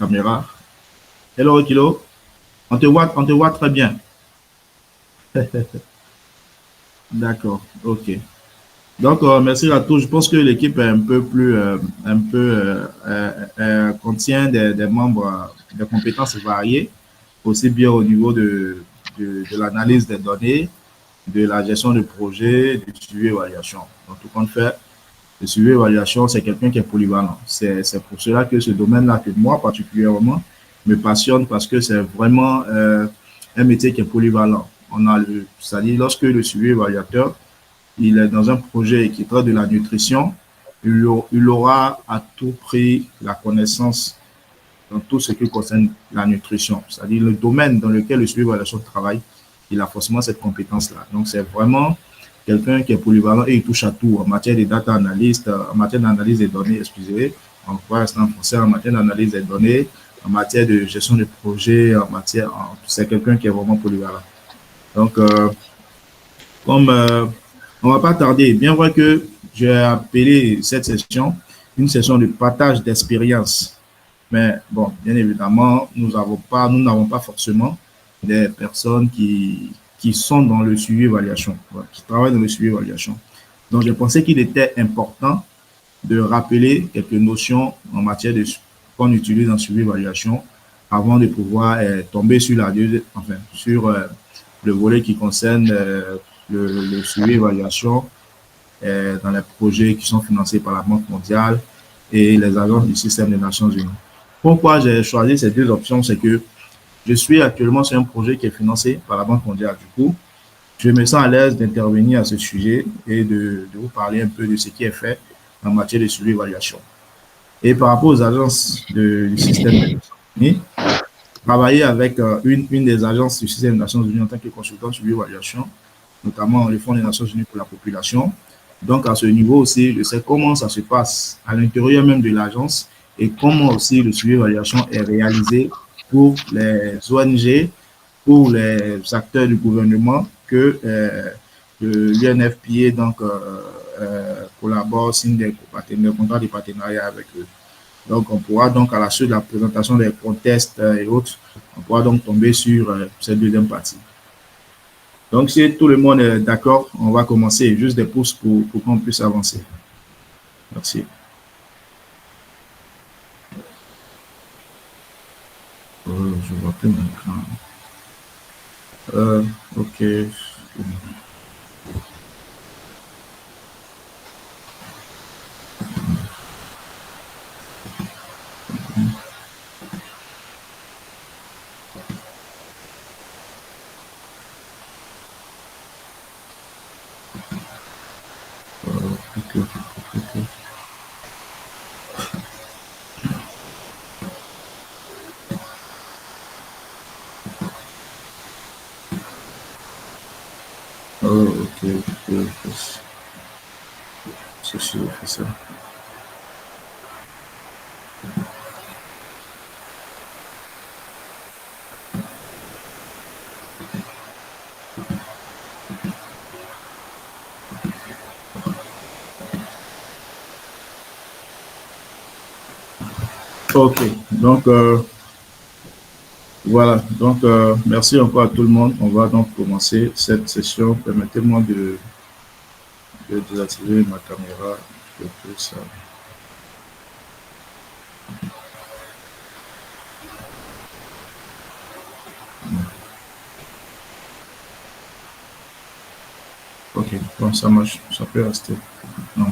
caméra. Hello, Kilo. On te voit très bien. D'accord, ok. Donc, merci à tous. Je pense que l'équipe est un peu plus, contient des membres de compétences variées, aussi bien au niveau de l'analyse des données, de la gestion de projet, du suivi et évaluation. Donc, tout compte fait, le suivi et évaluation, c'est quelqu'un qui est polyvalent. C'est pour cela que ce domaine-là, que moi particulièrement, me passionne parce que c'est vraiment un métier qui est polyvalent. C'est-à-dire, lorsque le suivi évaluateur, il est dans un projet qui traite de la nutrition, il aura à tout prix la connaissance dans tout ce qui concerne la nutrition. C'est-à-dire le domaine dans lequel le suivi évaluation travaille, il a forcément cette compétence-là. Donc, c'est vraiment quelqu'un qui est polyvalent et il touche à tout en matière de data analyst, en matière d'analyse des données, excusez, on va rester en français, en matière d'analyse des données, en matière de gestion de projet, c'est quelqu'un qui est vraiment polyvalent. Donc, comme on ne va pas tarder, bien vrai que j'ai appelé cette session une session de partage d'expérience. Mais bon, bien évidemment, nous n'avons pas forcément des personnes qui sont dans le suivi évaluation, qui travaillent dans le suivi évaluation. Donc, je pensais qu'il était important de rappeler quelques notions en matière de qu'on utilise dans le suivi évaluation avant de pouvoir tomber sur sur le volet qui concerne le suivi évaluation dans les projets qui sont financés par la Banque mondiale et les agences du système des Nations Unies. Pourquoi j'ai choisi ces deux options, c'est que je suis actuellement sur un projet qui est financé par la Banque mondiale. Du coup, je me sens à l'aise d'intervenir à ce sujet et de vous parler un peu de ce qui est fait en matière de suivi évaluation. Et par rapport aux agences du système des Nations Unies, travailler avec une des agences du système des Nations Unies en tant que consultant suivi évaluation, notamment le Fonds des Nations Unies pour la population. Donc, à ce niveau aussi, je sais comment ça se passe à l'intérieur même de l'agence et comment aussi le suivi d'évaluation est réalisé pour les ONG, pour les acteurs du gouvernement que l'UNFPA donc, collabore, signe des contrats de partenariat avec eux. Donc, on pourra donc, à la suite de la présentation des contests et autres, on pourra donc tomber sur cette deuxième partie. Donc, si tout le monde est d'accord, on va commencer. Juste des pouces pour qu'on puisse avancer. Merci. Je vois plus mon écran. OK. OK. Ceci, on fait ça. OK. Donc, voilà. Donc, merci encore à tout le monde. On va donc commencer cette session. Permettez-moi de désactiver ma caméra. Ça. OK, bon, ça marche, ça peut rester. Non.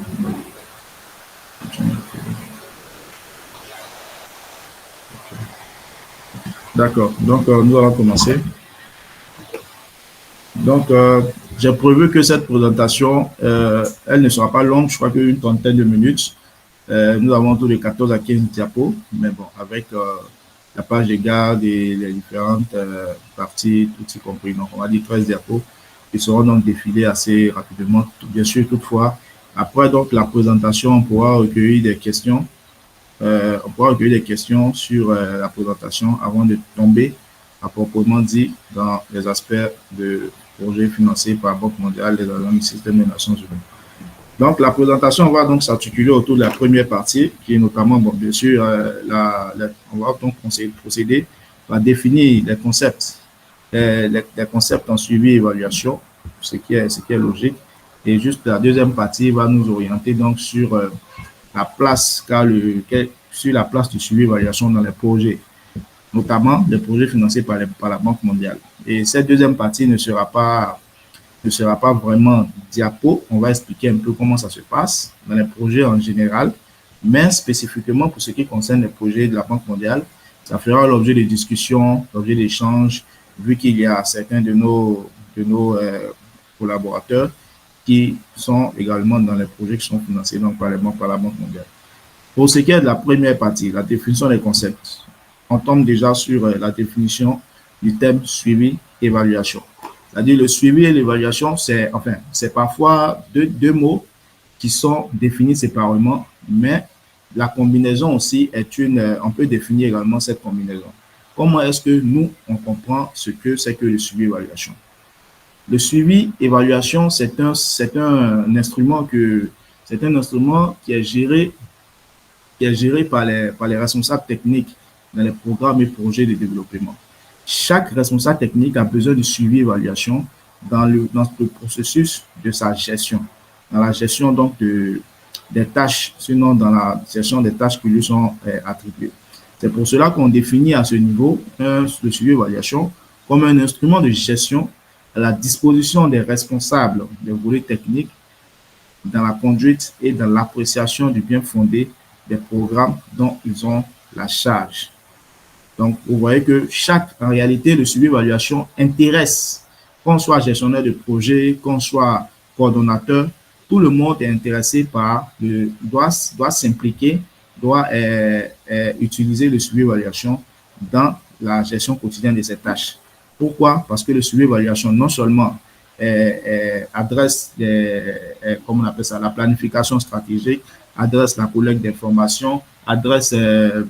D'accord, donc nous allons commencer. Donc, j'ai prévu que cette présentation, elle ne sera pas longue, je crois qu'une trentaine de minutes. Nous avons tous les 14 à 15 diapos, mais bon, avec la page de garde et les différentes parties, tout y compris. Donc, on va dire 13 diapos qui seront donc défilés assez rapidement. Bien sûr, toutefois, après donc la présentation, on pourra recueillir des questions. On pourra recueillir des questions sur la présentation avant de tomber, à proprement dit, dans les aspects de projets financés par la Banque mondiale, les agences du système des Nations Unies. Donc, la présentation va donc s'articuler autour de la première partie, qui est notamment, bon, bien sûr, on va donc procéder à définir les concepts, les concepts en suivi et évaluation, ce qui est logique. Et juste la deuxième partie va nous orienter donc sur la place, sur la place du suivi et évaluation dans les projets, notamment les projets financés par la Banque mondiale. Et cette deuxième partie ne sera pas vraiment diapo. On va expliquer un peu comment ça se passe dans les projets en général, mais spécifiquement pour ce qui concerne les projets de la Banque mondiale, ça fera l'objet de discussions, l'objet d'échanges, vu qu'il y a certains de nos collaborateurs qui sont également dans les projets qui sont financés donc par la Banque mondiale. Pour ce qui est de la première partie, la définition des concepts, on tombe déjà sur la définition du thème suivi évaluation. C'est-à-dire le suivi et l'évaluation, c'est parfois deux mots qui sont définis séparément, mais la combinaison aussi on peut définir également cette combinaison. Comment est-ce que nous, on comprend ce que c'est que le suivi évaluation? Le suivi évaluation, c'est un instrument qui est géré par les responsables techniques dans les programmes et projets de développement. Chaque responsable technique a besoin de suivi et évaluation dans le processus de sa gestion, dans la gestion donc des tâches, sinon dans la gestion des tâches qui lui sont attribuées. C'est pour cela qu'on définit à ce niveau le suivi et évaluation comme un instrument de gestion à la disposition des responsables des volets techniques dans la conduite et dans l'appréciation du bien fondé des programmes dont ils ont la charge. Donc, vous voyez que en réalité, le suivi-évaluation intéresse, qu'on soit gestionnaire de projet, qu'on soit coordonnateur, tout le monde est intéressé doit s'impliquer, doit utiliser le suivi-évaluation dans la gestion quotidienne de ses tâches. Pourquoi? Parce que le suivi-évaluation, non seulement adresse, comment on appelle ça, la planification stratégique, adresse la collecte d'informations, adresse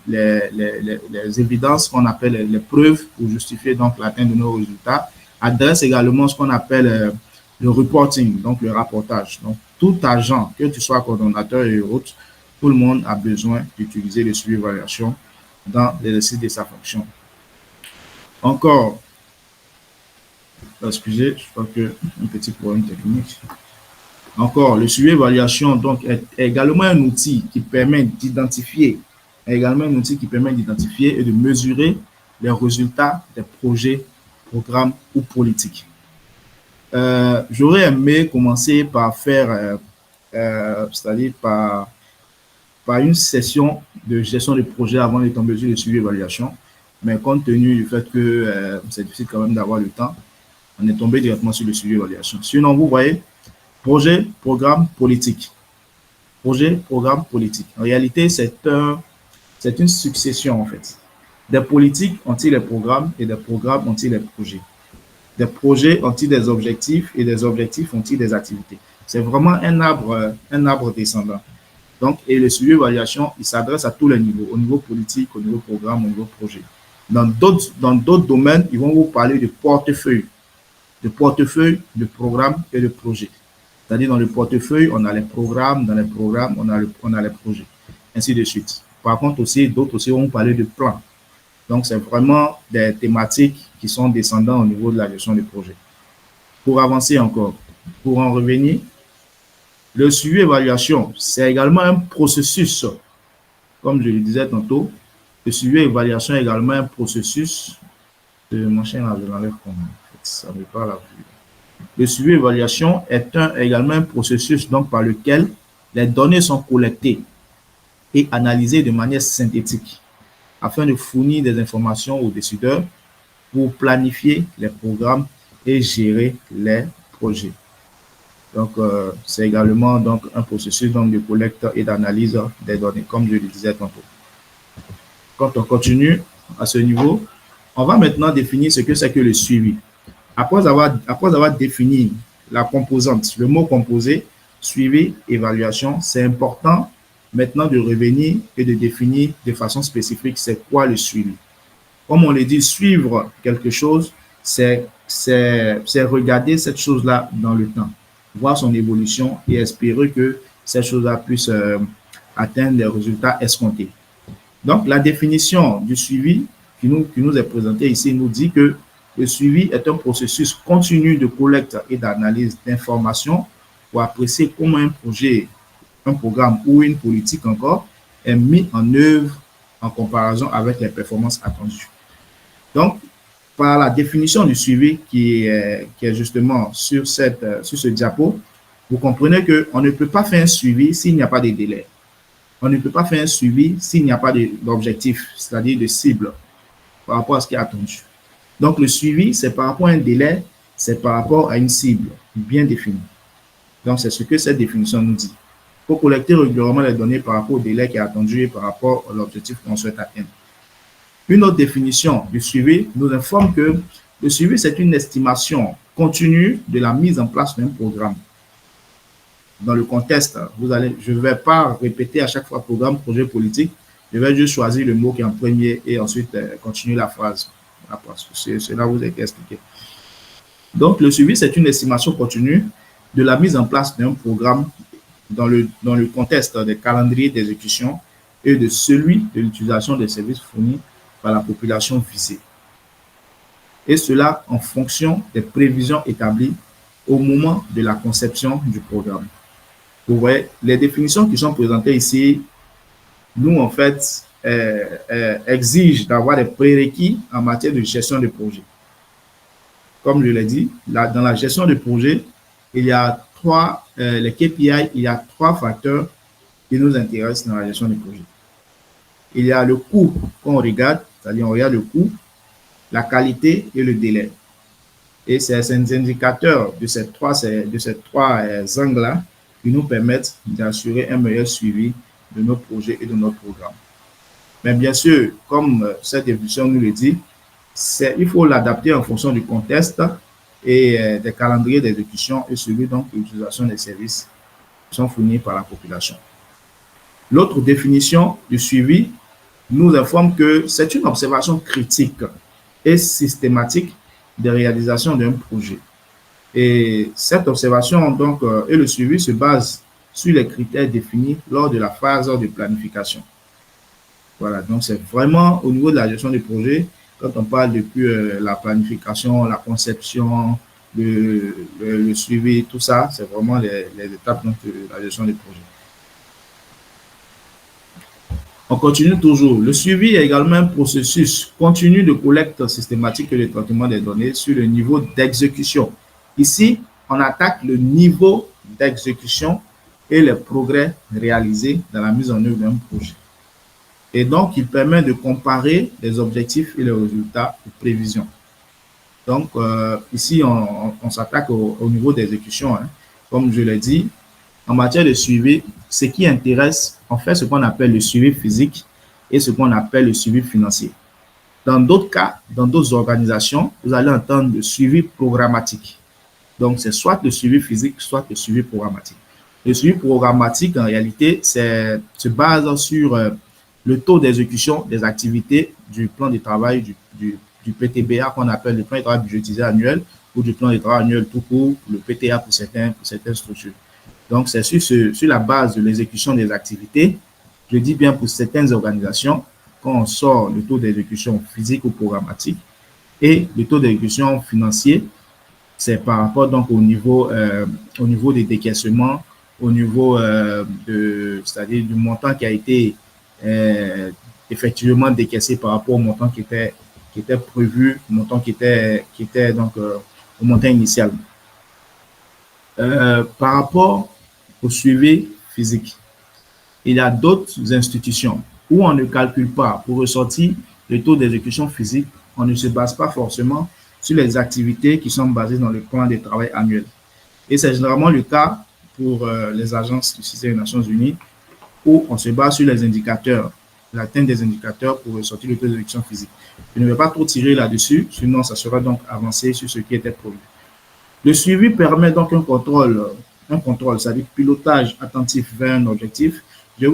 les évidences qu'on appelle les preuves pour justifier donc l'atteinte de nos résultats, adresse également ce qu'on appelle le reporting, donc le rapportage. Donc, tout agent, que tu sois coordonnateur et autres, tout le monde a besoin d'utiliser le suivi-évaluation dans l'exercice de sa fonction. Encore, excusez, je crois que un petit problème technique. Encore, le suivi-évaluation donc est également un outil qui permet d'identifier, et de mesurer les résultats des projets, programmes ou politiques. J'aurais aimé commencer par faire, c'est-à-dire par une session de gestion de projet avant de tomber sur le suivi-évaluation, mais compte tenu du fait que c'est difficile quand même d'avoir le temps, on est tombé directement sur le suivi-évaluation. Sinon, vous voyez, projet, programme, politique. Projet, programme, politique. En réalité, c'est une succession, en fait. Des politiques ont-ils les programmes et des programmes ont-ils les projets. Des projets ont-ils des objectifs et des objectifs ont-ils des activités. C'est vraiment un arbre descendant. Donc, et le suivi-évaluation, il s'adresse à tous les niveaux, au niveau politique, au niveau programme, au niveau projet. Dans d'autres domaines, ils vont vous parler de portefeuille, de programmes et de projets. C'est-à-dire, dans le portefeuille, on a les programmes, dans les programmes, on a les projets, ainsi de suite. Par contre, d'autres aussi vont parler de plans. Donc, c'est vraiment des thématiques qui sont descendantes au niveau de la gestion des projets. Pour avancer encore, pour en revenir, le suivi-évaluation, c'est également un processus. Comme je le disais tantôt, le suivi-évaluation est également un processus. Mon chien, là, je l'enlève comme ça ne veut pas la vue. Le suivi-évaluation est également un processus donc, par lequel les données sont collectées et analysées de manière synthétique afin de fournir des informations aux décideurs pour planifier les programmes et gérer les projets. Donc, c'est également donc, un processus donc, de collecte et d'analyse des données, comme je le disais tantôt. Quand on continue à ce niveau, on va maintenant définir ce que c'est que le suivi. Après avoir défini la composante, le mot composé, suivi, évaluation, c'est important maintenant de revenir et de définir de façon spécifique c'est quoi le suivi. Comme on le dit, suivre quelque chose, c'est regarder cette chose-là dans le temps. voir son évolution et espérer que ces choses-là puissent atteindre les résultats escomptés. Donc, la définition du suivi qui nous est présentée ici nous dit que le suivi est un processus continu de collecte et d'analyse d'informations pour apprécier comment un projet, un programme ou une politique encore est mis en œuvre en comparaison avec les performances attendues. Donc, par la définition du suivi qui est justement sur ce diapo, vous comprenez qu'on ne peut pas faire un suivi s'il n'y a pas de délai. On ne peut pas faire un suivi s'il n'y a pas d'objectif, c'est-à-dire de cible par rapport à ce qui est attendu. Donc, le suivi, c'est par rapport à un délai, c'est par rapport à une cible bien définie. Donc, c'est ce que cette définition nous dit. Il faut collecter régulièrement les données par rapport au délai qui est attendu et par rapport à l'objectif qu'on souhaite atteindre. Une autre définition du suivi nous informe que le suivi, c'est une estimation continue de la mise en place d'un programme. Dans le contexte, je ne vais pas répéter à chaque fois programme, projet politique. Je vais juste choisir le mot qui est en premier et ensuite continuer la phrase. Cela vous a été expliqué. Donc, le suivi, c'est une estimation continue de la mise en place d'un programme dans le contexte des calendriers d'exécution et de celui de l'utilisation des services fournis par la population visée. Et cela en fonction des prévisions établies au moment de la conception du programme. Vous voyez, les définitions qui sont présentées ici, nous, en fait, exigent d'avoir des prérequis en matière de gestion de projet. Comme je l'ai dit, dans la gestion de projet, il y a les KPI, il y a 3 facteurs qui nous intéressent dans la gestion de projet. Il y a le coût qu'on regarde, c'est-à-dire on regarde le coût, la qualité et le délai. Et c'est ces indicateurs de ces trois angles-là qui nous permettent d'assurer un meilleur suivi de nos projets et de notre programme. Mais bien sûr, comme cette définition nous le dit, il faut l'adapter en fonction du contexte et des calendriers d'exécution et celui donc de l'utilisation des services qui sont fournis par la population. L'autre définition du suivi nous informe que c'est une observation critique et systématique des réalisations d'un projet. Et cette observation donc, et le suivi se base sur les critères définis lors de la phase de planification. Voilà, donc c'est vraiment au niveau de la gestion du projet, quand on parle depuis la planification, la conception, le suivi, tout ça, c'est vraiment les étapes donc, de la gestion du projet. On continue toujours. Le suivi est également un processus continu de collecte systématique et de traitement des données sur le niveau d'exécution. Ici, on attaque le niveau d'exécution et les progrès réalisés dans la mise en œuvre d'un projet. Et donc, il permet de comparer les objectifs et les résultats de prévision. Donc, ici, on s'attaque au niveau d'exécution. Hein. Comme je l'ai dit, en matière de suivi, ce qui intéresse, on fait ce qu'on appelle le suivi physique et ce qu'on appelle le suivi financier. Dans d'autres cas, dans d'autres organisations, vous allez entendre le suivi programmatique. Donc, c'est soit le suivi physique, soit le suivi programmatique. Le suivi programmatique, en réalité, se base sur le taux d'exécution des activités du plan de travail du PTBA qu'on appelle le plan de travail budgétisé annuel ou du plan de travail annuel tout court, le PTA pour certaines structures. Donc, c'est sur la base de l'exécution des activités, je dis bien pour certaines organisations, quand on sort le taux d'exécution physique ou programmatique et le taux d'exécution financier, c'est par rapport donc au niveau des décaissements, au niveau c'est-à-dire du montant qui a été effectivement décaissé par rapport au montant qui était prévu, montant qui était donc au montant initial. Par rapport au suivi physique, il y a d'autres institutions où on ne calcule pas pour ressortir le taux d'exécution physique, on ne se base pas forcément sur les activités qui sont basées dans le plan de travail annuel. Et c'est généralement le cas pour les agences du système des Nations Unies où on se base sur les indicateurs, l'atteinte des indicateurs pour ressortir le taux d'exécution physique. Je ne vais pas trop tirer là-dessus, sinon ça sera donc avancé sur ce qui était prévu. Le suivi permet donc un contrôle, c'est-à-dire pilotage attentif vers un objectif. S'il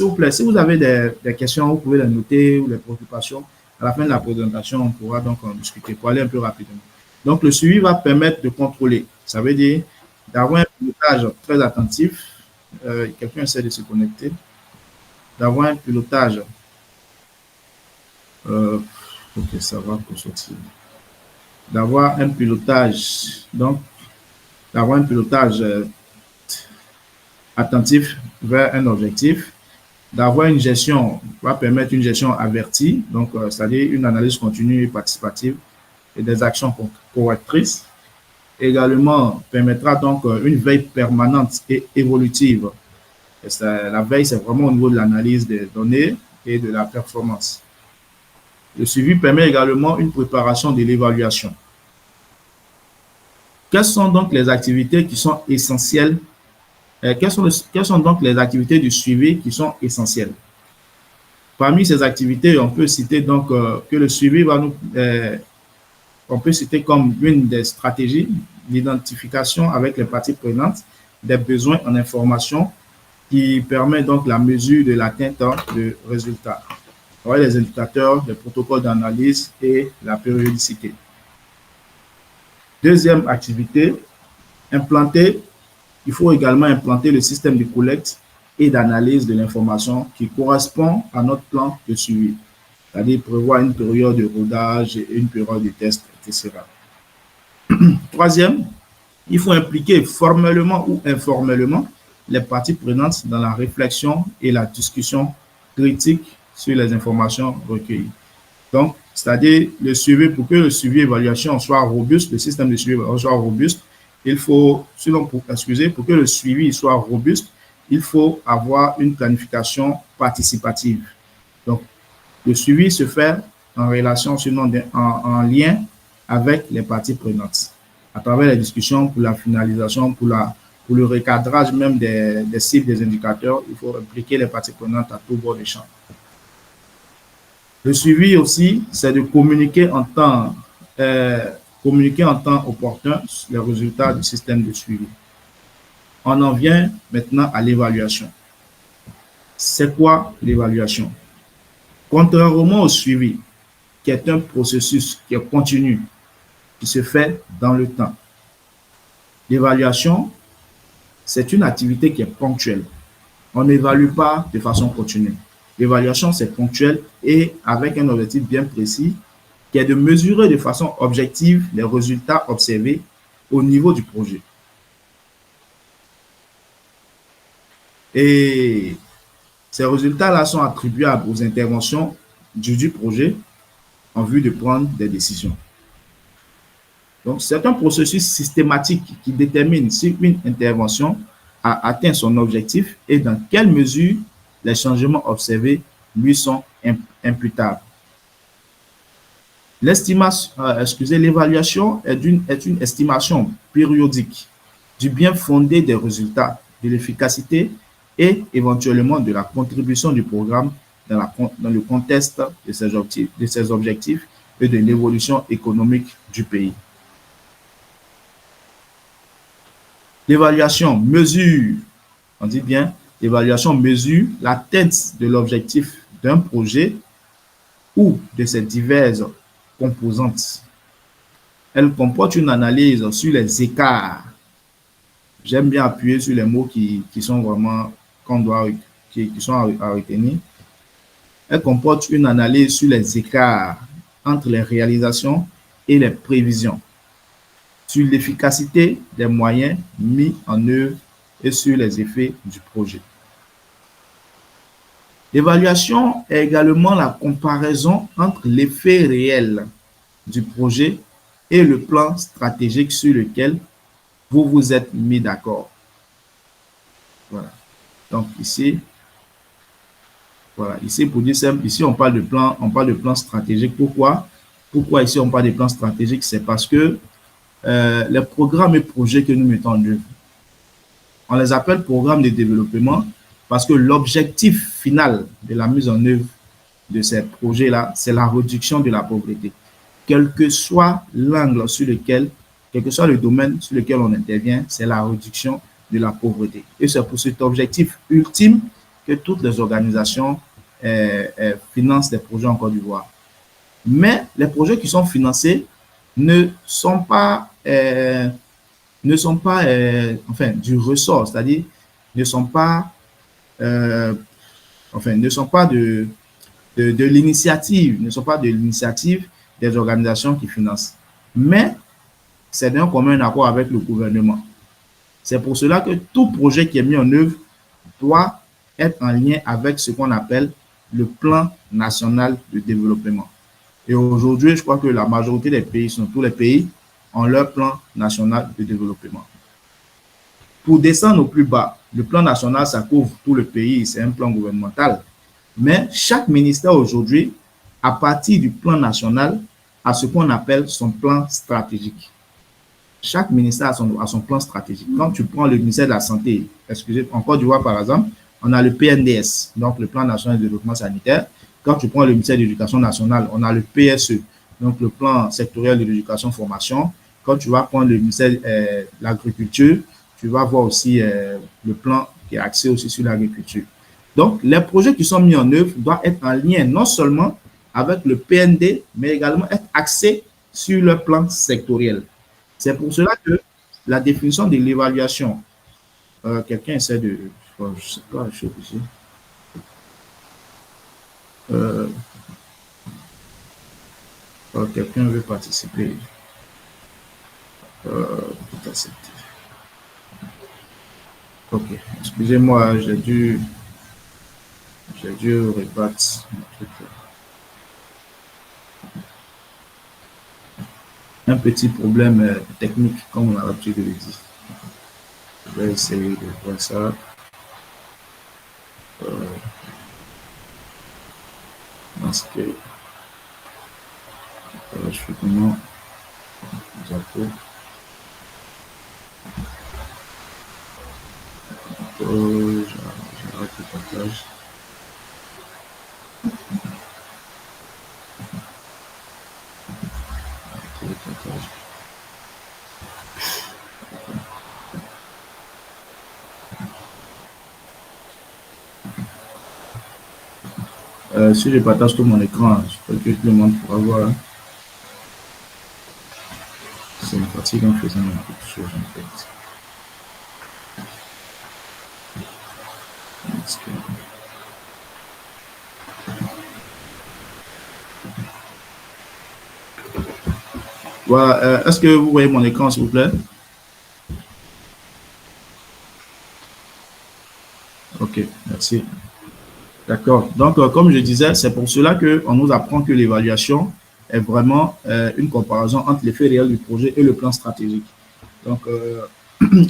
vous plaît, si vous avez des questions, vous pouvez les noter ou les préoccupations. À la fin de la présentation, on pourra donc en discuter pour aller un peu rapidement. Donc, le suivi va permettre de contrôler. Ça veut dire d'avoir un pilotage très attentif. Quelqu'un essaie de se connecter. D'avoir un pilotage. Ok, ça va pour sortir. D'avoir un pilotage. Donc, d'avoir un pilotage attentif vers un objectif. D'avoir une gestion va permettre une gestion avertie, donc c'est-à-dire une analyse continue et participative et des actions correctrices. Également, permettra donc une veille permanente et évolutive. Et la veille, c'est vraiment au niveau de l'analyse des données et de la performance. Le suivi permet également une préparation de l'évaluation. Quelles sont donc les activités qui sont essentielles? Quelles sont donc les activités du suivi qui sont essentielles? Parmi ces activités, on peut citer donc que le suivi va nous, on peut citer comme une des stratégies l'identification avec les parties prenantes des besoins en information qui permet donc la mesure de l'atteinte de résultats. Les indicateurs, les protocoles d'analyse et la périodicité. Deuxième activité, il faut également implanter le système de collecte et d'analyse de l'information qui correspond à notre plan de suivi, c'est-à-dire prévoir une période de rodage et une période de test, etc. Troisième, il faut impliquer formellement ou informellement les parties prenantes dans la réflexion et la discussion critique sur les informations recueillies. Donc, c'est-à-dire le suivi, pour que le suivi évaluation soit robuste, le système de suivi soit robuste, il faut, pour que le suivi soit robuste, il faut avoir une planification participative. Donc, le suivi se fait en relation, en lien avec les parties prenantes, à travers les discussions pour la finalisation, pour le recadrage même des cibles, des indicateurs. Il faut impliquer les parties prenantes à tout bord des champs. Le suivi aussi, c'est de communiquer en temps opportun les résultats du système de suivi. On en vient maintenant à l'évaluation. C'est quoi l'évaluation? Contrairement au suivi, qui est un processus qui est continu, qui se fait dans le temps, l'évaluation, c'est une activité qui est ponctuelle. On n'évalue pas de façon continue. L'évaluation, c'est ponctuel et avec un objectif bien précis qui est de mesurer de façon objective les résultats observés au niveau du projet. Et ces résultats-là sont attribuables aux interventions du projet en vue de prendre des décisions. Donc, c'est un processus systématique qui détermine si une intervention a atteint son objectif et dans quelle mesure les changements observés lui sont imputables. L'évaluation est une estimation périodique du bien fondé des résultats, de l'efficacité et éventuellement de la contribution du programme dans le contexte de ses objectifs et de l'évolution économique du pays. L'évaluation mesure, on dit bien, l'évaluation mesure l'atteinte de l'objectif d'un projet ou de ses diverses composantes. Elle comporte une analyse sur les écarts. J'aime bien appuyer sur les mots qui sont vraiment qui sont à retenir. Elle comporte une analyse sur les écarts entre les réalisations et les prévisions, sur l'efficacité des moyens mis en œuvre et sur les effets du projet. L'évaluation est également la comparaison entre l'effet réel du projet et le plan stratégique sur lequel vous vous êtes mis d'accord. Voilà. Donc ici, voilà, ici pour dire simple, ici on parle de plan stratégique. Pourquoi ici on parle de plan stratégique? C'est parce que les programmes et projets que nous mettons en œuvre, on les appelle programmes de développement parce que l'objectif final de la mise en œuvre de ces projets-là, c'est la réduction de la pauvreté. Quel que soit l'angle sur lequel, quel que soit le domaine sur lequel on intervient, c'est la réduction de la pauvreté. Et c'est pour cet objectif ultime que toutes les organisations financent des projets en Côte d'Ivoire. Mais les projets qui sont financés ne sont pas ne sont pas, enfin, du ressort, c'est-à-dire ne sont pas, euh, enfin, ne sont pas de l'initiative, ne sont pas de l'initiative des organisations qui financent. Mais c'est d'un commun accord avec le gouvernement. C'est pour cela que tout projet qui est mis en œuvre doit être en lien avec ce qu'on appelle le plan national de développement. Et aujourd'hui, je crois que la majorité des pays, sinon tous les pays, ont leur plan national de développement. Pour descendre au plus bas, le plan national, ça couvre tout le pays, c'est un plan gouvernemental. Mais chaque ministère aujourd'hui, à partir du plan national, a ce qu'on appelle son plan stratégique. Chaque ministère a son plan stratégique. Quand tu prends le ministère de la Santé, excusez, en Côte d'Ivoire, par exemple, on a le PNDS, donc le plan national de développement sanitaire. Quand tu prends le ministère de l'Éducation nationale, on a le PSE, donc le plan sectoriel de l'éducation-formation. Quand tu vas prendre le ministère de l'Agriculture, tu vas voir aussi le plan qui est axé aussi sur l'agriculture. Donc, les projets qui sont mis en œuvre doivent être en lien non seulement avec le PND, mais également être axés sur le plan sectoriel. C'est pour cela que la définition de l'évaluation, quelqu'un essaie de, je ne sais pas, je suis obligé. Quelqu'un veut participer. Tout accepter. Ok, excusez-moi, j'ai dû rebattre mon truc. Un petit problème technique, comme on a l'habitude de le dire. Je vais essayer de voir ça. Parce que je fais comment j'arrête le partage. Si je partage tout mon écran, je peux que tout le monde pourra voir. Hein. C'est une fatigue en faisant quelque chose en fait. Voilà. Est-ce que vous voyez mon écran, s'il vous plaît? Ok, merci. D'accord. Donc, comme je disais, c'est pour cela qu'on nous apprend que l'évaluation est vraiment une comparaison entre l'effet réel du projet et le plan stratégique. Donc,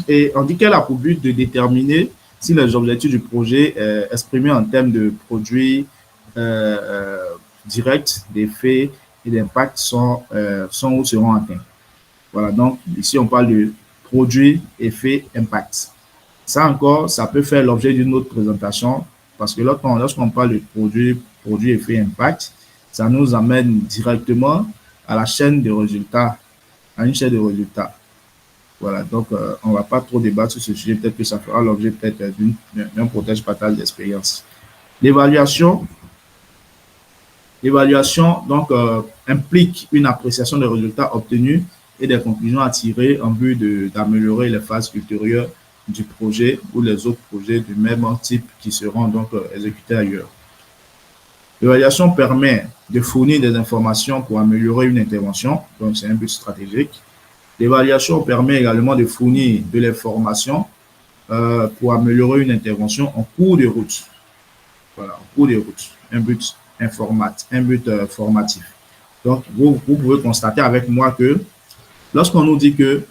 et on dit qu'elle a pour but de déterminer si les objectifs du projet exprimés en termes de produits directs, d'effets et d'impact sont ou seront atteints. Voilà, donc ici on parle de produits, effets, impact. Ça encore, ça peut faire l'objet d'une autre présentation parce que lorsqu'on parle de produit, effet, impact, ça nous amène directement à la chaîne de résultats, à une chaîne de résultats. Voilà, donc on ne va pas trop débattre sur ce sujet, peut-être que ça fera l'objet peut-être d'un protège-partage d'expérience. L'évaluation donc implique une appréciation des résultats obtenus et des conclusions à tirer en vue d'améliorer les phases ultérieures du projet ou les autres projets du même type qui seront donc exécutés ailleurs. L'évaluation permet de fournir des informations pour améliorer une intervention, donc c'est un but stratégique. L'évaluation permet également de fournir de l'information pour améliorer une intervention en cours de route. Voilà, en cours de route, un but formatif. Donc, vous pouvez constater avec moi que lorsqu'on nous dit que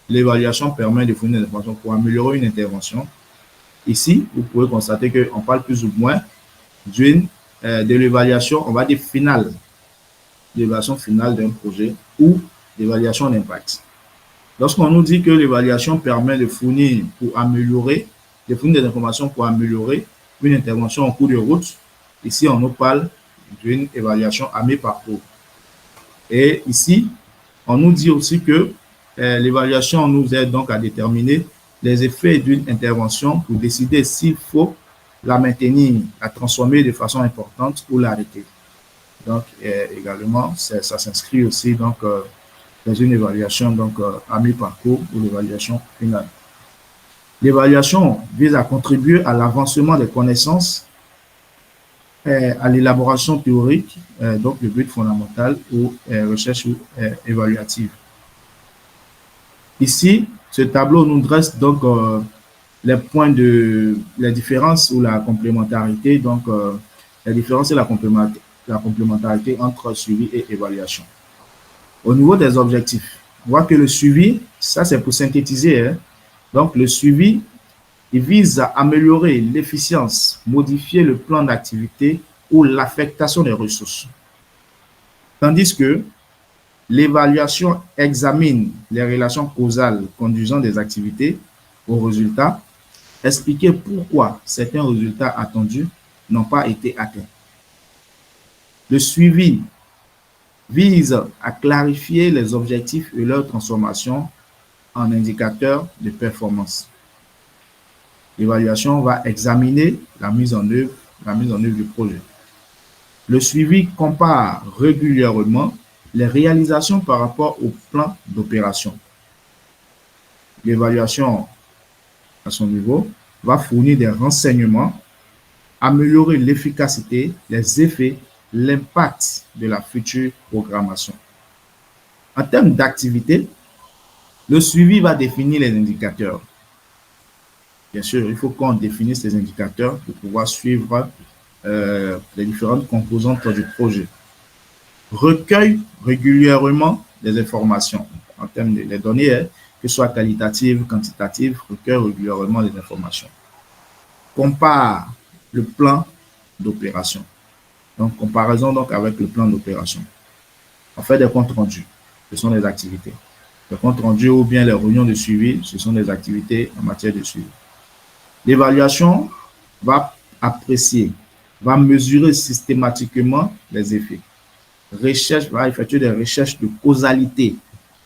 l'évaluation permet de fournir des informations pour améliorer une intervention, ici, vous pouvez constater qu'on parle plus ou moins de l'évaluation, on va dire finale, l'évaluation finale d'un projet ou l'évaluation d'impact. Lorsqu'on nous dit que l'évaluation permet de fournir des informations pour améliorer une intervention en cours de route, ici, on nous parle d'une évaluation à mi-parcours. Et ici, on nous dit aussi que l'évaluation nous aide donc à déterminer les effets d'une intervention pour décider s'il faut la maintenir, la transformer de façon importante ou l'arrêter. Donc, également, ça s'inscrit aussi donc, dans une évaluation donc, à mi-parcours ou l'évaluation finale. L'évaluation vise à contribuer à l'avancement des connaissances, à l'élaboration théorique, donc le but fondamental ou recherche évaluative. Ici, ce tableau nous dresse donc les points de les différences ou la complémentarité, donc la différence et la complémentarité entre suivi et évaluation. Au niveau des objectifs, on voit que le suivi, ça c'est pour synthétiser, hein, donc le suivi, il vise à améliorer l'efficience, modifier le plan d'activité ou l'affectation des ressources. Tandis que l'évaluation examine les relations causales conduisant des activités aux résultats, expliquer pourquoi certains résultats attendus n'ont pas été atteints. Le suivi vise à clarifier les objectifs et leur transformation en indicateurs de performance. L'évaluation va examiner la mise en œuvre du projet. Le suivi compare régulièrement les réalisations par rapport au plan d'opération. L'évaluation, à son niveau, va fournir des renseignements, améliorer l'efficacité, les effets, l'impact de la future programmation. En termes d'activité, le suivi va définir les indicateurs. Bien sûr, il faut qu'on définisse les indicateurs pour pouvoir suivre les différentes composantes du projet. Recueille régulièrement des informations en termes des données, que ce soit qualitatives, quantitatives, recueille régulièrement les informations. Compare le plan d'opération. Donc, comparaison donc avec le plan d'opération. On fait des comptes rendus, ce sont des activités. Les comptes rendus ou bien les réunions de suivi, ce sont des activités en matière de suivi. L'évaluation va apprécier, va mesurer systématiquement les effets. Recherche, va effectuer des recherches de causalité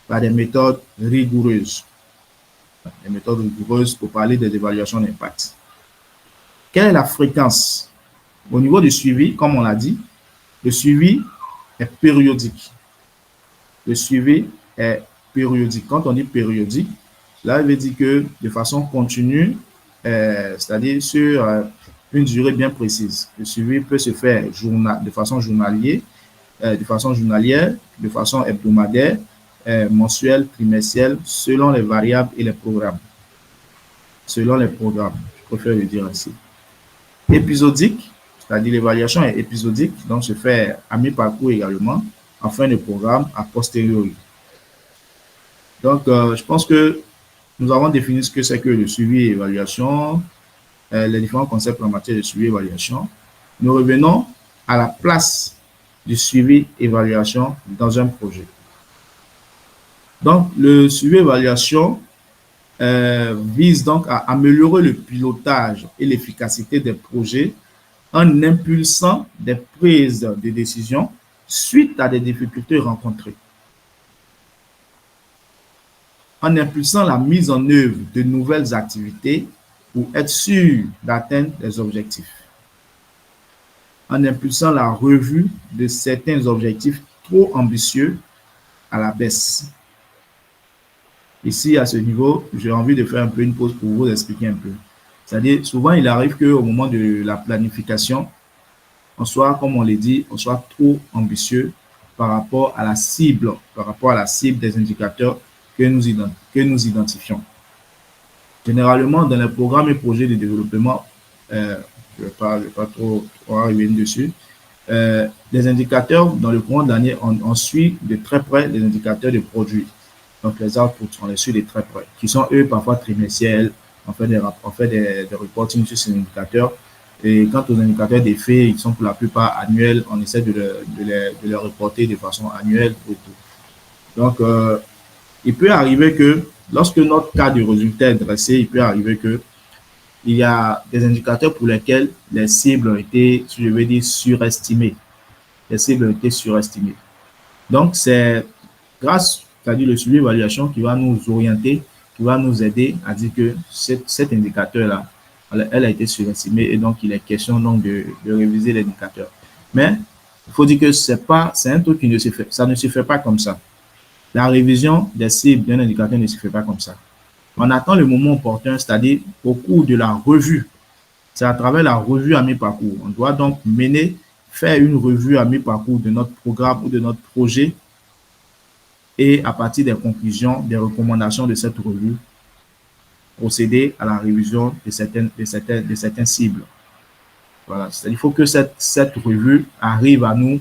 par des méthodes rigoureuses. Des méthodes rigoureuses pour parler des évaluations d'impact. Quelle est la fréquence? Au niveau du suivi, comme on l'a dit, le suivi est périodique. Le suivi est périodique. Quand on dit périodique, cela veut dire que de façon continue, c'est-à-dire sur une durée bien précise. Le suivi peut se faire de façon journalière, de façon hebdomadaire, mensuelle, trimestrielle, selon les variables et les programmes. Selon les programmes, je préfère le dire ainsi. Épisodique, c'est-à-dire l'évaluation est épisodique, donc se fait à mi-parcours également, en fin de programme, a posteriori. Donc, je pense que nous avons défini ce que c'est que le suivi et évaluation, les différents concepts en matière de suivi et évaluation. Nous revenons à la place du suivi et évaluation dans un projet. Donc, le suivi et évaluation vise donc à améliorer le pilotage et l'efficacité des projets en impulsant des prises de décision suite à des difficultés rencontrées, en impulsant la mise en œuvre de nouvelles activités pour être sûr d'atteindre les objectifs, en impulsant la revue de certains objectifs trop ambitieux à la baisse. Ici, à ce niveau, j'ai envie de faire un peu une pause pour vous expliquer un peu. C'est-à-dire, souvent, il arrive qu'au moment de la planification, on soit, comme on l'a dit, on soit trop ambitieux par rapport à la cible des indicateurs que nous identifions. Généralement, dans les programmes et projets de développement, je ne vais pas trop revenir dessus, les indicateurs, dans le courant de l'année, on suit de très près les indicateurs de produits. Donc, les outputs, on les suit de très près, qui sont, eux, parfois trimestriels. On fait des reporting sur ces indicateurs. Et quant aux indicateurs d'effet, ils sont pour la plupart annuels. On essaie de les reporter de façon annuelle. Pour tout. Donc, il peut arriver que, lorsque notre cas de résultat est dressé, il peut arriver que il y a des indicateurs pour lesquels les cibles ont été, je vais dire, surestimées. Les cibles ont été surestimées. Donc, c'est grâce, c'est-à-dire le suivi évaluation qui va nous orienter, qui va nous aider à dire que cet indicateur-là, elle a été surestimée et donc il est question donc de réviser l'indicateur. Mais il faut dire que c'est un truc qui ne se fait, ça ne se fait pas comme ça. La révision des cibles d'un indicateur ne se fait pas comme ça. On attend le moment opportun, c'est-à-dire au cours de la revue. C'est à travers la revue à mi-parcours. On doit donc faire une revue à mi-parcours de notre programme ou de notre projet et à partir des conclusions, des recommandations de cette revue, procéder à la révision de certaines cibles. Voilà. Il faut que cette revue arrive à nous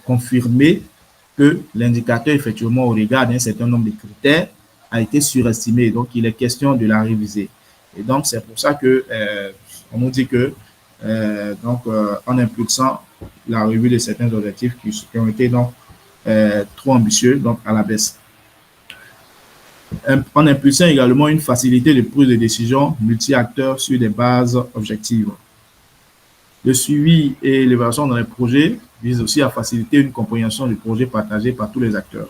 confirmer que l'indicateur, effectivement, au regard d'un certain nombre de critères, a été surestimé. Donc, il est question de la réviser. Et donc, c'est pour ça que on nous dit que en impulsant la revue de certains objectifs qui ont été donc trop ambitieux, donc à la baisse. En impulsant également une facilité de prise de décision multi-acteurs sur des bases objectives. Le suivi et l'évaluation dans les projets visent aussi à faciliter une compréhension du projet partagé par tous les acteurs.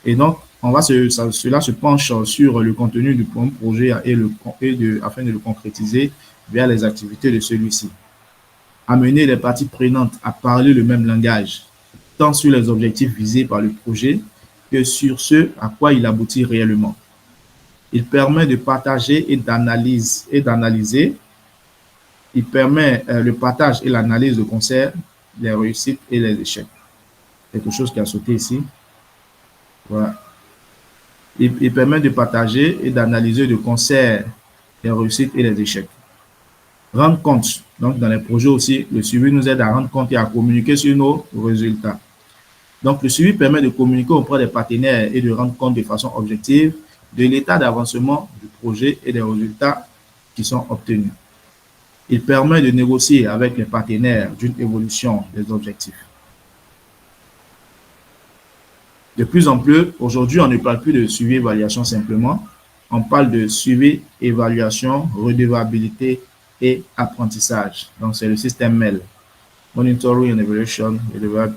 Et donc, cela se penche sur le contenu du projet afin de le concrétiser vers les activités de celui-ci. Amener les parties prenantes à parler le même langage, tant sur les objectifs visés par le projet que sur ce à quoi il aboutit réellement. Il permet de partager et d'analyser. Il permet le partage et l'analyse de concert, les réussites et les échecs. Quelque chose qui a sauté ici. Voilà. Il permet de partager et d'analyser de concert les réussites et les échecs. Rendre compte. Donc, dans les projets aussi, le suivi nous aide à rendre compte et à communiquer sur nos résultats. Donc, le suivi permet de communiquer auprès des partenaires et de rendre compte de façon objective de l'état d'avancement du projet et des résultats qui sont obtenus. Il permet de négocier avec les partenaires d'une évolution des objectifs. De plus en plus, aujourd'hui, on ne parle plus de suivi-évaluation simplement. On parle de suivi, évaluation, redevabilité et apprentissage. Donc, c'est le système MEL. Monitoring and Evaluation,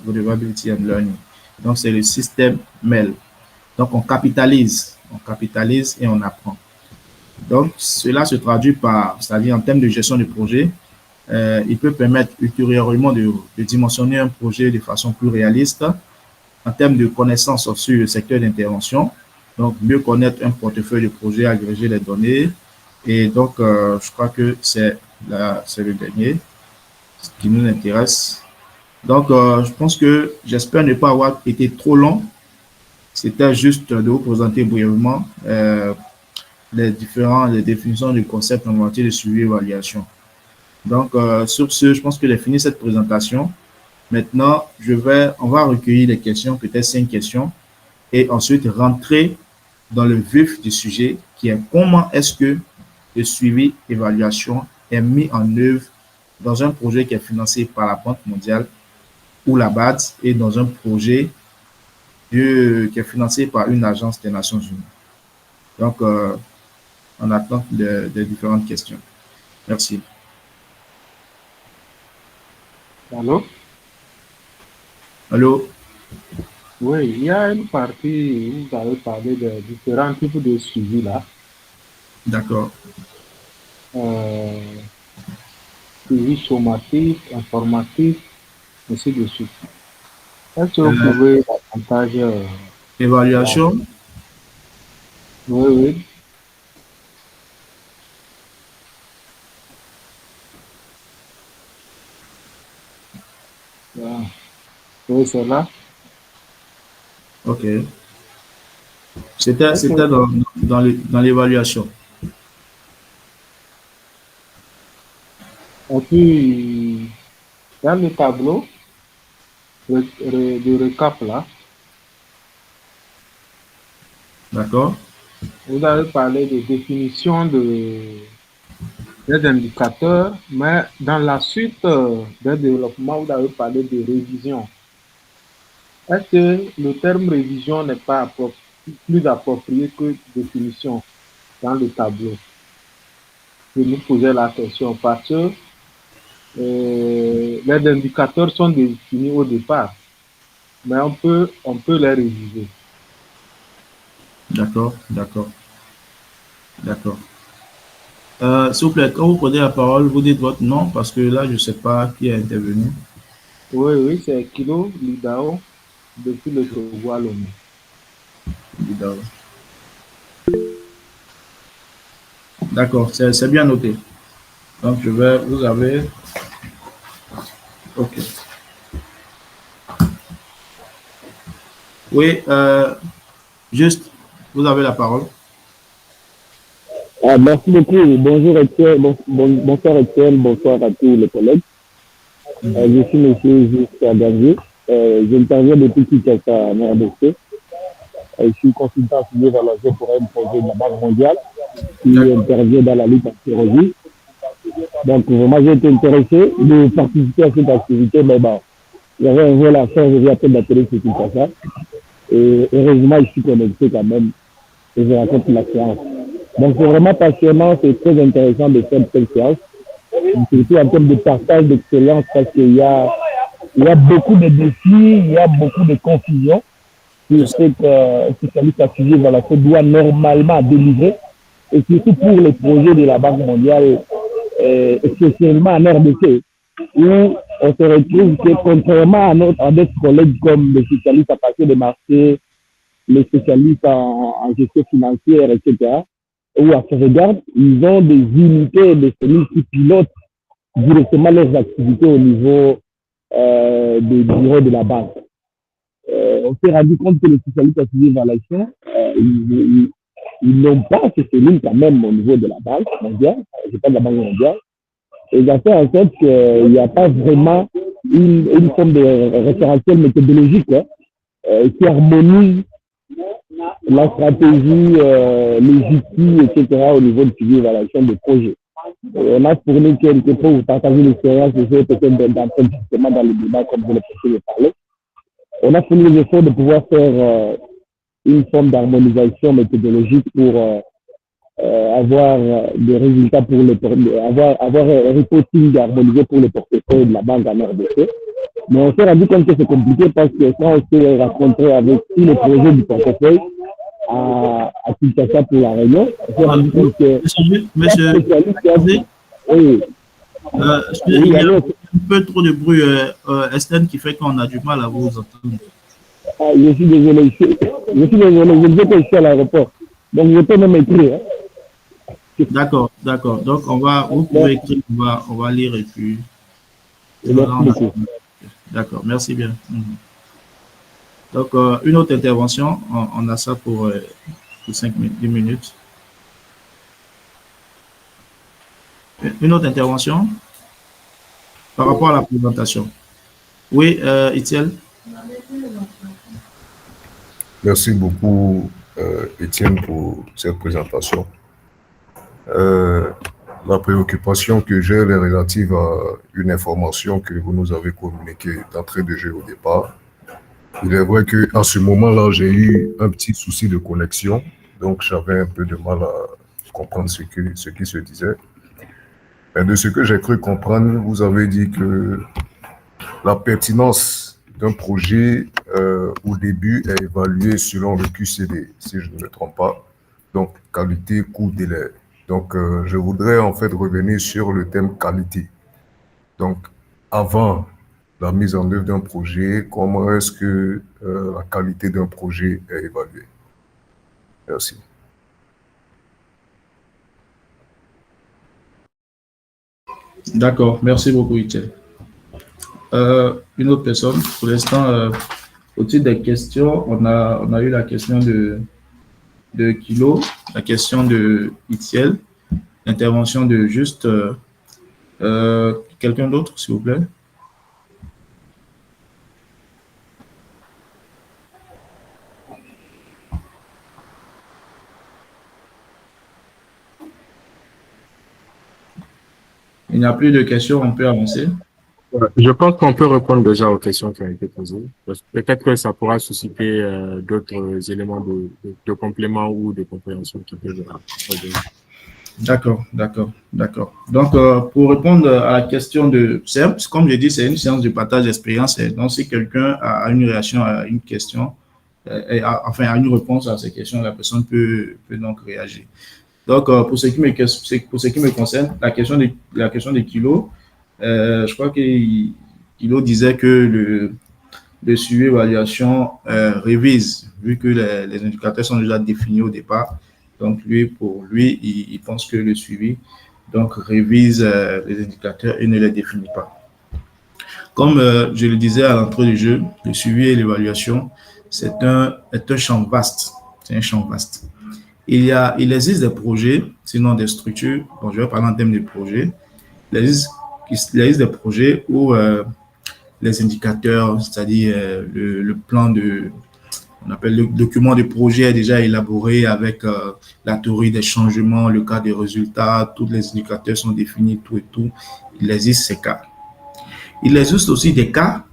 Redevability and Learning. Donc, c'est le système MEL. Donc, on capitalise et on apprend. Donc, cela se traduit par, c'est-à-dire en termes de gestion de projet, il peut permettre ultérieurement de dimensionner un projet de façon plus réaliste en termes de connaissances sur le secteur d'intervention. Donc, mieux connaître un portefeuille de projets, agréger les données. Et donc, je crois que c'est le dernier qui nous intéresse. Donc, je pense que j'espère ne pas avoir été trop long. C'était juste de vous présenter brièvement les définitions du concept en matière de suivi et évaluation. Donc, sur ce, je pense que j'ai fini cette présentation. Maintenant, on va recueillir les questions, peut-être 5 questions, et ensuite rentrer dans le vif du sujet qui est comment est-ce que le suivi évaluation est mis en œuvre dans un projet qui est financé par la Banque mondiale ou la BAD et dans un projet qui est financé par une agence des Nations Unies. Donc, on attend des différentes questions. Merci. Allô? Allô? Oui, il y a une partie où vous avez parlé de différents types de suivi là. D'accord. Suivi somatique, informatique, ainsi de suite. Est-ce que vous pouvez davantage... évaluation? Oui, oui. Oui, c'est là. OK. C'était dans l'évaluation. Et puis, dans le tableau de récap là, D'accord. vous avez parlé de définition des indicateurs, mais dans la suite d'un développement, vous avez parlé de révision. Est-ce que le terme révision n'est pas plus approprié que définition dans le tableau? Je nous posais la question parce que les indicateurs sont définis au départ, mais on peut les réviser. D'accord. S'il vous plaît, quand vous prenez la parole, vous dites votre nom parce que là, je ne sais pas qui est intervenu. Oui, c'est Kilo Lidao depuis le Togo à Lomé. D'accord, c'est bien noté. Donc, vous avez, ok. Oui, juste, vous avez la parole. Merci beaucoup. Bonjour Étienne, bonsoir Étienne, bonsoir à tous les collègues. Je suis monsieur Justin Berger. J'interviens depuis Kinshasa en RDC. Je suis consultant affilié vers la pour un projet de la Banque mondiale qui intervient dans la lutte anti-terrorisme. Donc vraiment j'ai été intéressé de participer à cette activité, mais bon, j'avais un rôle à faire, je viens à peine d'atterrir sur Kinshasa. Et heureusement, je suis connecté quand même et je raconte la séance. Donc c'est vraiment passionnant, c'est très intéressant de faire cette séance, surtout en termes de partage d'expérience parce qu'il y a beaucoup de défis, il y a beaucoup de confusion sur ce que spécialiste affilié se doit normalement délivrer, et surtout pour les projets de la Banque mondiale, spécialement en RDC, où on se retrouve que contrairement à d'autres collègues comme les spécialistes à partir des marchés, les spécialistes en gestion financière, etc., où à ce regard, ils ont des unités, des cellules qui pilotent directement leurs activités au niveau des bureaux de la banque. On s'est rendu compte que les spécialistes affiliés vers l'action, ils n'ont pas ces cellules quand même au niveau de la banque mondiale, je parle de la banque mondiale, et ça fait en sorte qu'il n'y a pas vraiment une forme de référentiel méthodologique qui harmonise la stratégie, les outils, etc. au niveau de suivi et évaluation des projets. On a fourni quelques points pour partager l'expérience de ceux peut-être d'entrer justement dans le débat comme vous le pensez de parler. On a fourni les efforts de pouvoir faire une forme d'harmonisation méthodologique pour avoir des résultats pour avoir un reporting harmonisé pour les portefeuilles de la banque en RDC. Mais on s'est rendu compte que c'est compliqué parce que quand on s'est rencontré avec tous les projets du portefeuille à Kinshasa pour la réunion, on s'est rendu compte que monsieur, oui. Il y a un peu trop de bruit externe qui fait qu'on a du mal à vous entendre. Je suis désolé, je disais que je suis à l'aéroport. Donc je peux même écrire. Hein. D'accord. Donc vous pouvez écrire, on va lire et puis. D'accord, merci bien. Donc une autre intervention, on a ça pour 10 minutes. Une autre intervention par rapport à la présentation. Oui, Étienne. Merci beaucoup, Étienne, pour cette présentation. La préoccupation que j'ai est relative à une information que vous nous avez communiquée d'entrée de jeu au départ. Il est vrai qu'à ce moment-là, j'ai eu un petit souci de connexion, donc j'avais un peu de mal à comprendre ce qui se disait. Mais de ce que j'ai cru comprendre, vous avez dit que la pertinence d'un projet au début est évaluée selon le QCD, si je ne me trompe pas, donc qualité, coût, délai. Donc, je voudrais en fait revenir sur le thème qualité. Donc, avant la mise en œuvre d'un projet, comment est-ce que la qualité d'un projet est évaluée? Merci. D'accord, merci beaucoup, Itiel. Une autre personne, pour l'instant, au titre des questions, on a eu la question de Kilo, la question de Itiel, l'intervention de Juste. Quelqu'un d'autre, s'il vous plaît? Il n'y a plus de questions, on peut avancer. Je pense qu'on peut répondre déjà aux questions qui ont été posées. Peut-être que ça pourra susciter d'autres éléments de complément ou de compréhension qui peuvent être. D'accord. Donc, pour répondre à la question comme je dis, c'est une séance de partage d'expérience. Donc, si quelqu'un a une réaction à une question, à une réponse à ces questions, la personne peut donc réagir. Donc, pour ce qui me concerne, la question de Kilo, je crois que Kilo disait que le suivi évaluation révise, vu que les indicateurs sont déjà définis au départ. Donc, pour lui, il pense que le suivi donc révise les indicateurs et ne les définit pas. Comme je le disais à l'entrée du jeu, le suivi et l'évaluation, c'est un champ vaste. C'est un champ vaste. Il existe des projets, sinon des structures. Bon, je vais parler en termes de projets. Il existe des projets où les indicateurs, c'est-à-dire le plan on appelle le document de projet est déjà élaboré avec la théorie des changements, le cas des résultats, tous les indicateurs sont définis, tout et tout. Il existe ces cas. Il existe aussi des cas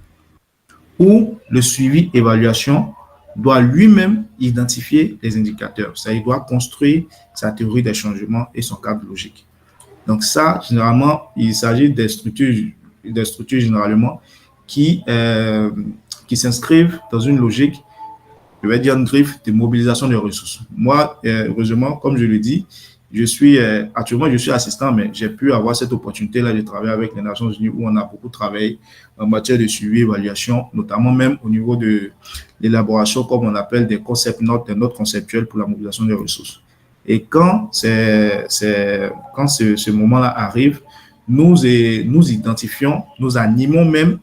où le suivi évaluation doit lui-même identifier les indicateurs. Il doit construire sa théorie des changements et son cadre logique. Donc ça, généralement, il s'agit des structures généralement qui s'inscrivent dans une logique, je vais dire une griffe de mobilisation des ressources. Moi, heureusement, comme je le dis, actuellement, je suis assistant, mais j'ai pu avoir cette opportunité-là de travailler avec les Nations Unies où on a beaucoup travaillé en matière de suivi, évaluation, notamment même au niveau de l'élaboration, comme on appelle des concept notes, des notes conceptuelles pour la mobilisation des ressources. Et quand ce moment-là arrive, nous identifions, nous animons même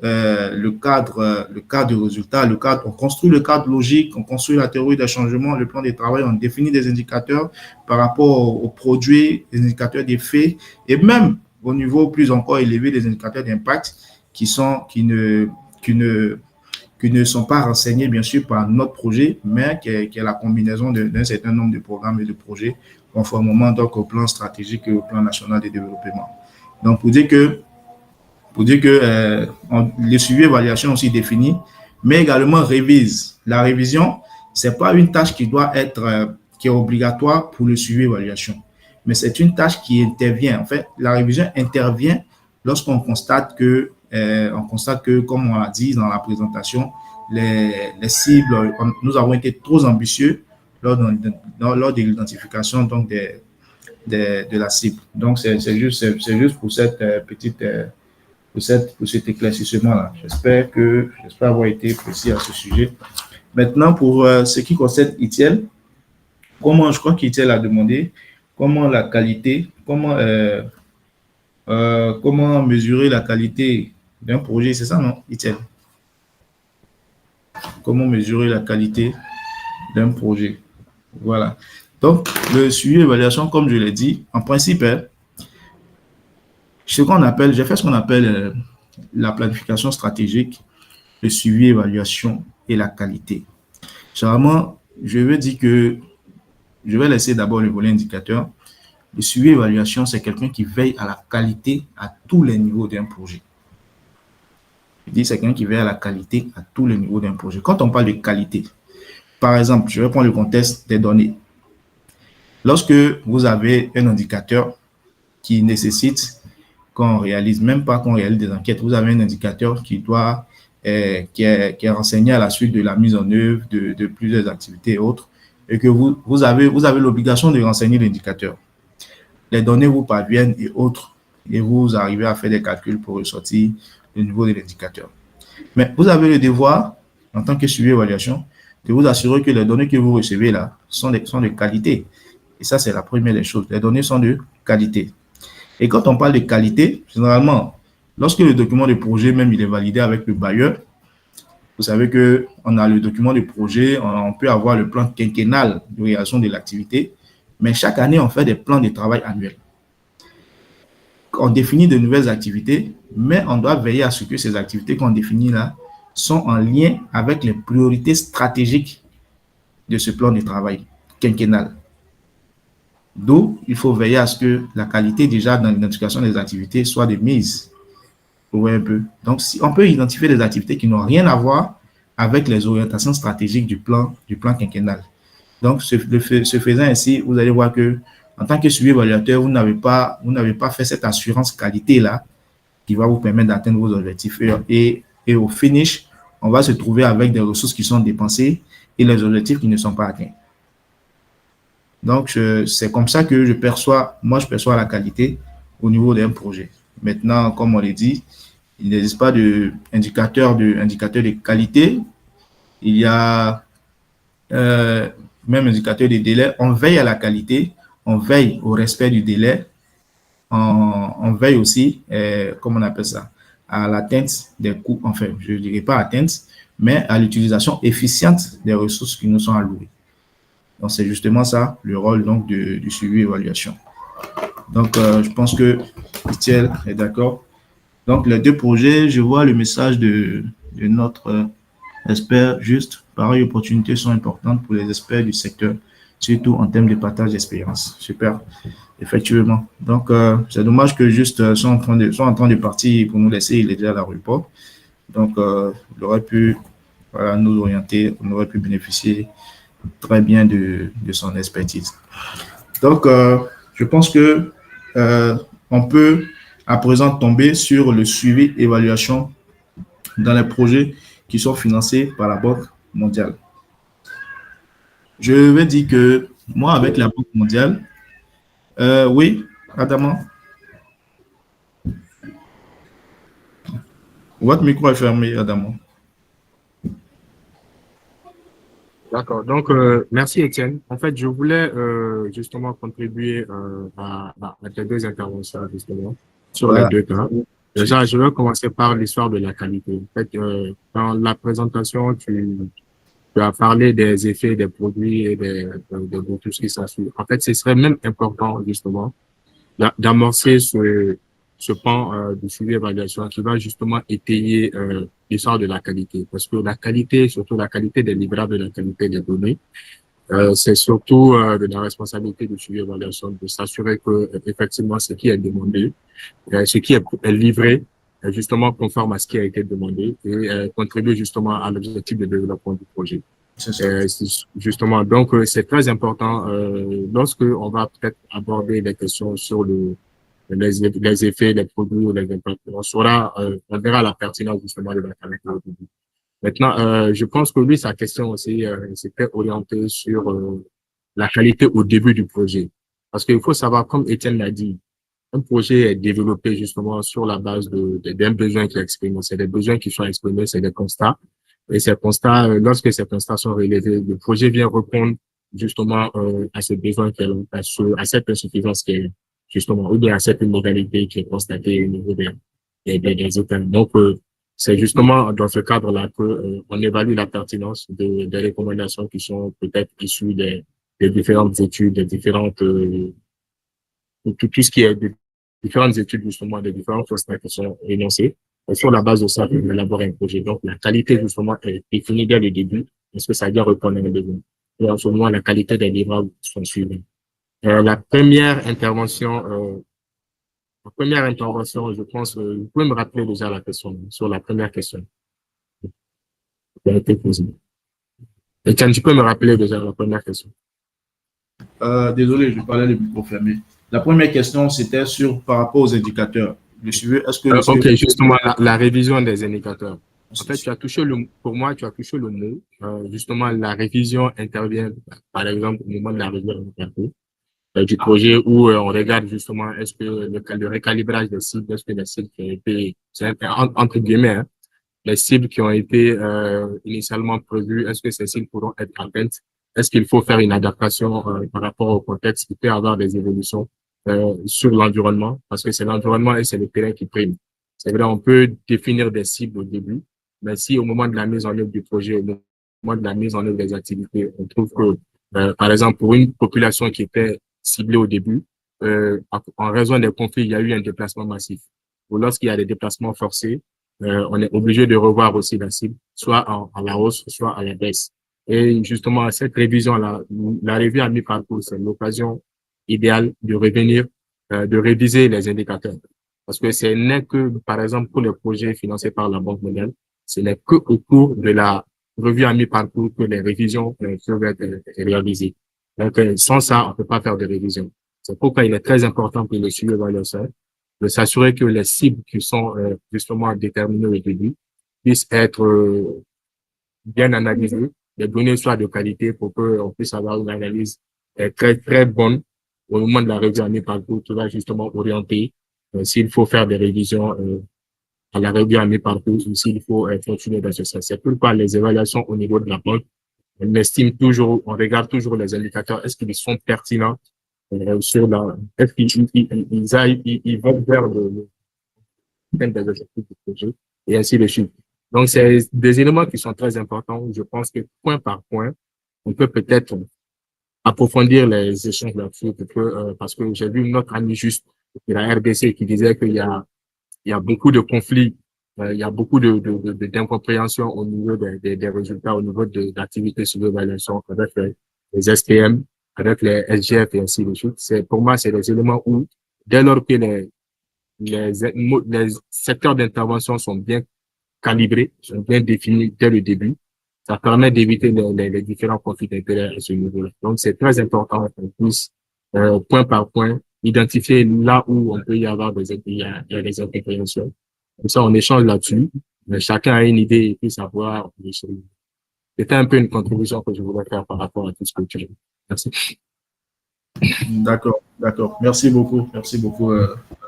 le cadre de résultat, on construit le cadre logique, on construit la théorie des changements, le plan de travail, on définit des indicateurs par rapport aux produits, des indicateurs d'effet et même au niveau plus encore élevé des indicateurs d'impact qui ne sont pas renseignés bien sûr par notre projet, mais qui est la combinaison d'un certain nombre de programmes et de projets conformément donc au plan stratégique et au plan national de développement. Donc pour dire que les suivis évaluation aussi définis, mais également révise. La révision, c'est pas une tâche qui doit être qui est obligatoire pour le suivi évaluation, mais c'est une tâche qui intervient. En fait, la révision intervient lorsqu'on constate que comme on l'a dit dans la présentation, les cibles, nous avons été trop ambitieux lors de l'identification donc de la cible. Donc c'est juste pour cette petite pour cet éclaircissement-là. J'espère avoir été précis à ce sujet. Maintenant, pour ce qui concerne ETL, je crois qu'ETL a demandé comment mesurer la qualité d'un projet, c'est ça, non, ETL? Comment mesurer la qualité d'un projet? Voilà. Donc, le suivi évaluation, comme je l'ai dit, en principe, j'ai fait ce qu'on appelle la planification stratégique, le suivi, évaluation et la qualité. Généralement, je vais laisser d'abord le volet indicateur. Le suivi, évaluation, c'est quelqu'un qui veille à la qualité à tous les niveaux d'un projet. Je dis c'est quelqu'un qui veille à la qualité à tous les niveaux d'un projet. Quand on parle de qualité, par exemple, je vais prendre le contexte des données. Lorsque vous avez un indicateur qui nécessite qu'on réalise, même pas qu'on réalise des enquêtes, vous avez un indicateur qui est renseigné à la suite de la mise en œuvre de plusieurs activités et autres, et que vous avez l'obligation de renseigner l'indicateur. Les données vous parviennent et autres, et vous arrivez à faire des calculs pour ressortir le niveau de l'indicateur. Mais vous avez le devoir, en tant que suivi évaluation, de vous assurer que les données que vous recevez là sont de qualité. Et ça, c'est la première des choses. Les données sont de qualité. Et quand on parle de qualité, généralement, lorsque le document de projet, même il est validé avec le bailleur, vous savez qu'on a le document de projet, on peut avoir le plan quinquennal de réalisation de l'activité, mais chaque année, on fait des plans de travail annuels. On définit de nouvelles activités, mais on doit veiller à ce que ces activités qu'on définit là sont en lien avec les priorités stratégiques de ce plan de travail quinquennal. D'où il faut veiller à ce que la qualité déjà dans l'identification des activités soit de mise. Vous voyez un peu. Donc, si on peut identifier des activités qui n'ont rien à voir avec les orientations stratégiques du plan quinquennal. Donc, ce faisant ainsi, vous allez voir que en tant que suivi évaluateur, vous n'avez pas fait cette assurance qualité-là qui va vous permettre d'atteindre vos objectifs. Et au finish, on va se trouver avec des ressources qui sont dépensées et les objectifs qui ne sont pas atteints. Donc, c'est comme ça que je perçois la qualité au niveau d'un projet. Maintenant, comme on l'a dit, il n'existe pas d'indicateur de qualité. Il y a même indicateur de délai. On veille à la qualité, on veille au respect du délai, on veille aussi, comment on appelle ça, à l'atteinte des coûts, enfin, je ne dirais pas atteinte, mais à l'utilisation efficiente des ressources qui nous sont allouées. Donc, c'est justement ça, le rôle donc, du suivi et évaluation. Donc, je pense que Etienne est d'accord. Donc, les deux projets, je vois le message de notre expert juste. Pareil, opportunités sont importantes pour les experts du secteur, surtout en termes de partage d'expérience. Super, effectivement. Donc, c'est dommage que juste sont en train de partir pour nous laisser, il est déjà à l'aéroport. Donc, il aurait pu nous orienter, on aurait pu bénéficier très bien de son expertise. Donc, je pense que on peut à présent tomber sur le suivi évaluation dans les projets qui sont financés par la Banque mondiale. Je vais dire que moi, avec la Banque mondiale, oui, Adama, votre micro est fermé, Adama. D'accord. Donc, merci Étienne. En fait, je voulais justement contribuer à tes deux interventions, justement, sur les deux cas. Déjà, je vais commencer par l'histoire de la qualité. En fait, dans la présentation, tu as parlé des effets des produits et de tout ce qui s'ensuit. En fait, ce serait même important, justement, d'amorcer ce pan de suivi évaluation qui va justement étayer l'histoire de la qualité. Parce que la qualité, surtout la qualité des livrables, la qualité des données, c'est surtout de la responsabilité du suivi évaluation de s'assurer que effectivement ce qui est demandé, ce qui est livré, est justement conforme à ce qui a été demandé et contribue justement à l'objectif de développement du projet. Justement, donc c'est très important lorsque on va peut-être aborder des questions sur les effets, les produits, les impacts. On verra la pertinence justement de la qualité au début. Maintenant, je pense que lui, sa question aussi, c'était orientée sur la qualité au début du projet. Parce qu'il faut savoir, comme Étienne l'a dit, un projet est développé justement sur la base d'un besoin qui est exprimé. C'est des besoins qui sont exprimés, c'est des constats. Et ces constats, lorsque ces constats sont relevés, le projet vient répondre justement à ce besoin, à cette insuffisance qui est justement, ou bien à cette inégalité qui est constatée au niveau des États. Donc, c'est justement dans ce cadre-là que on évalue la pertinence des recommandations qui sont peut-être issues des différentes études, des différentes tout ce qui est des différentes études justement, des différents constats qui sont énoncés. Et sur la base de ça, on élabore un projet. Donc, la qualité justement est définie dès le début, parce que ça doit répondre à un besoin. Et en ce moment, la qualité des livrables sont suivies. La première intervention, je pense, vous pouvez me rappeler déjà la question, sur la première question qui a été posée. Et quand tu peux me rappeler déjà la première question. Désolé, je parlais le micro fermé. La première question, c'était par rapport aux indicateurs. Le suivi, est-ce que OK, justement, la révision des indicateurs. En fait, pour moi, tu as touché le mot. Justement, la révision intervient, par exemple, au moment de la révision du projet où on regarde justement est-ce que le recalibrage des cibles, est-ce que les cibles qui ont été, entre guillemets, hein, les cibles qui ont été initialement prévues, est-ce que ces cibles pourront être atteintes? Est-ce qu'il faut faire une adaptation par rapport au contexte? Il peut y avoir des évolutions sur l'environnement, parce que c'est l'environnement et c'est le terrain qui prime. C'est vrai, on peut définir des cibles au début, mais si au moment de la mise en œuvre du projet, au moment de la mise en œuvre des activités, on trouve que, par exemple, pour une population qui était ciblée au début, en raison des conflits, il y a eu un déplacement massif. Ou lorsqu'il y a des déplacements forcés, on est obligé de revoir aussi la cible, soit à la hausse, soit à la baisse. Et justement, cette révision-là, la revue à mi-parcours, c'est l'occasion idéale de revenir, de réviser les indicateurs. Parce que ce n'est que, par exemple, pour les projets financés par la Banque mondiale, ce n'est que au cours de la revue à mi-parcours que les révisions peuvent être réalisées. Donc, sans ça, on ne peut pas faire de révision. C'est pourquoi il est très important pour le suivi évaluateur de s'assurer que les cibles qui sont justement déterminées au début puissent être bien analysées, les données soient de qualité pour qu'on puisse avoir une analyse très, très bonne au moment de la revue à mi-parcours qui va justement orienter s'il faut faire des révisions à l'arrêt à mi-parcours, aussi, il faut continuer dans ce sens. C'est pourquoi les évaluations au niveau de la banque, on estime toujours, on regarde toujours les indicateurs, est-ce qu'ils sont pertinents sur la, est-ce qu'ils vont vers des objectifs du projet et ainsi de suite. Donc, c'est des éléments qui sont très importants. Je pense que point par point, on peut peut-être approfondir les échanges là-dessus parce que j'ai vu notre ami juste de la RDC qui disait qu'il y a beaucoup de conflits, il y a beaucoup d'incompréhension au niveau des résultats, au niveau de l'activité sur l'évaluation avec les SPM, avec les SGF et ainsi de suite. Pour moi, c'est des éléments où, dès lors que les secteurs d'intervention sont bien calibrés, sont bien définis dès le début, ça permet d'éviter les différents conflits d'intérêts à ce niveau-là. Donc, c'est très important qu'on puisse, point par point, identifier là où on peut y avoir il y a des incompréhensions. Comme ça, on échange là-dessus, mais chacun a une idée et puis savoir. C'était un peu une contribution que je voulais faire par rapport à tout ce que tu as dit. Merci. D'accord, d'accord. Merci beaucoup,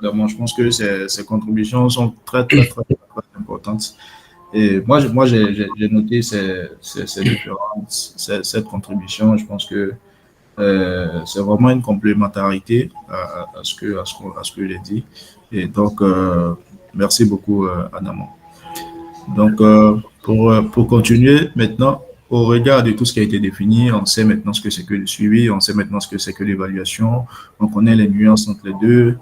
Adam. Je pense que ces contributions sont très, très, très, très importantes. Et moi, j'ai noté ces différences, cette contribution. Je pense que c'est vraiment une complémentarité à ce que j'ai dit. Et donc, merci beaucoup, Adam. Donc, pour continuer maintenant, au regard de tout ce qui a été défini, on sait maintenant ce que c'est que le suivi, on sait maintenant ce que c'est que l'évaluation, on connaît les nuances entre les deux.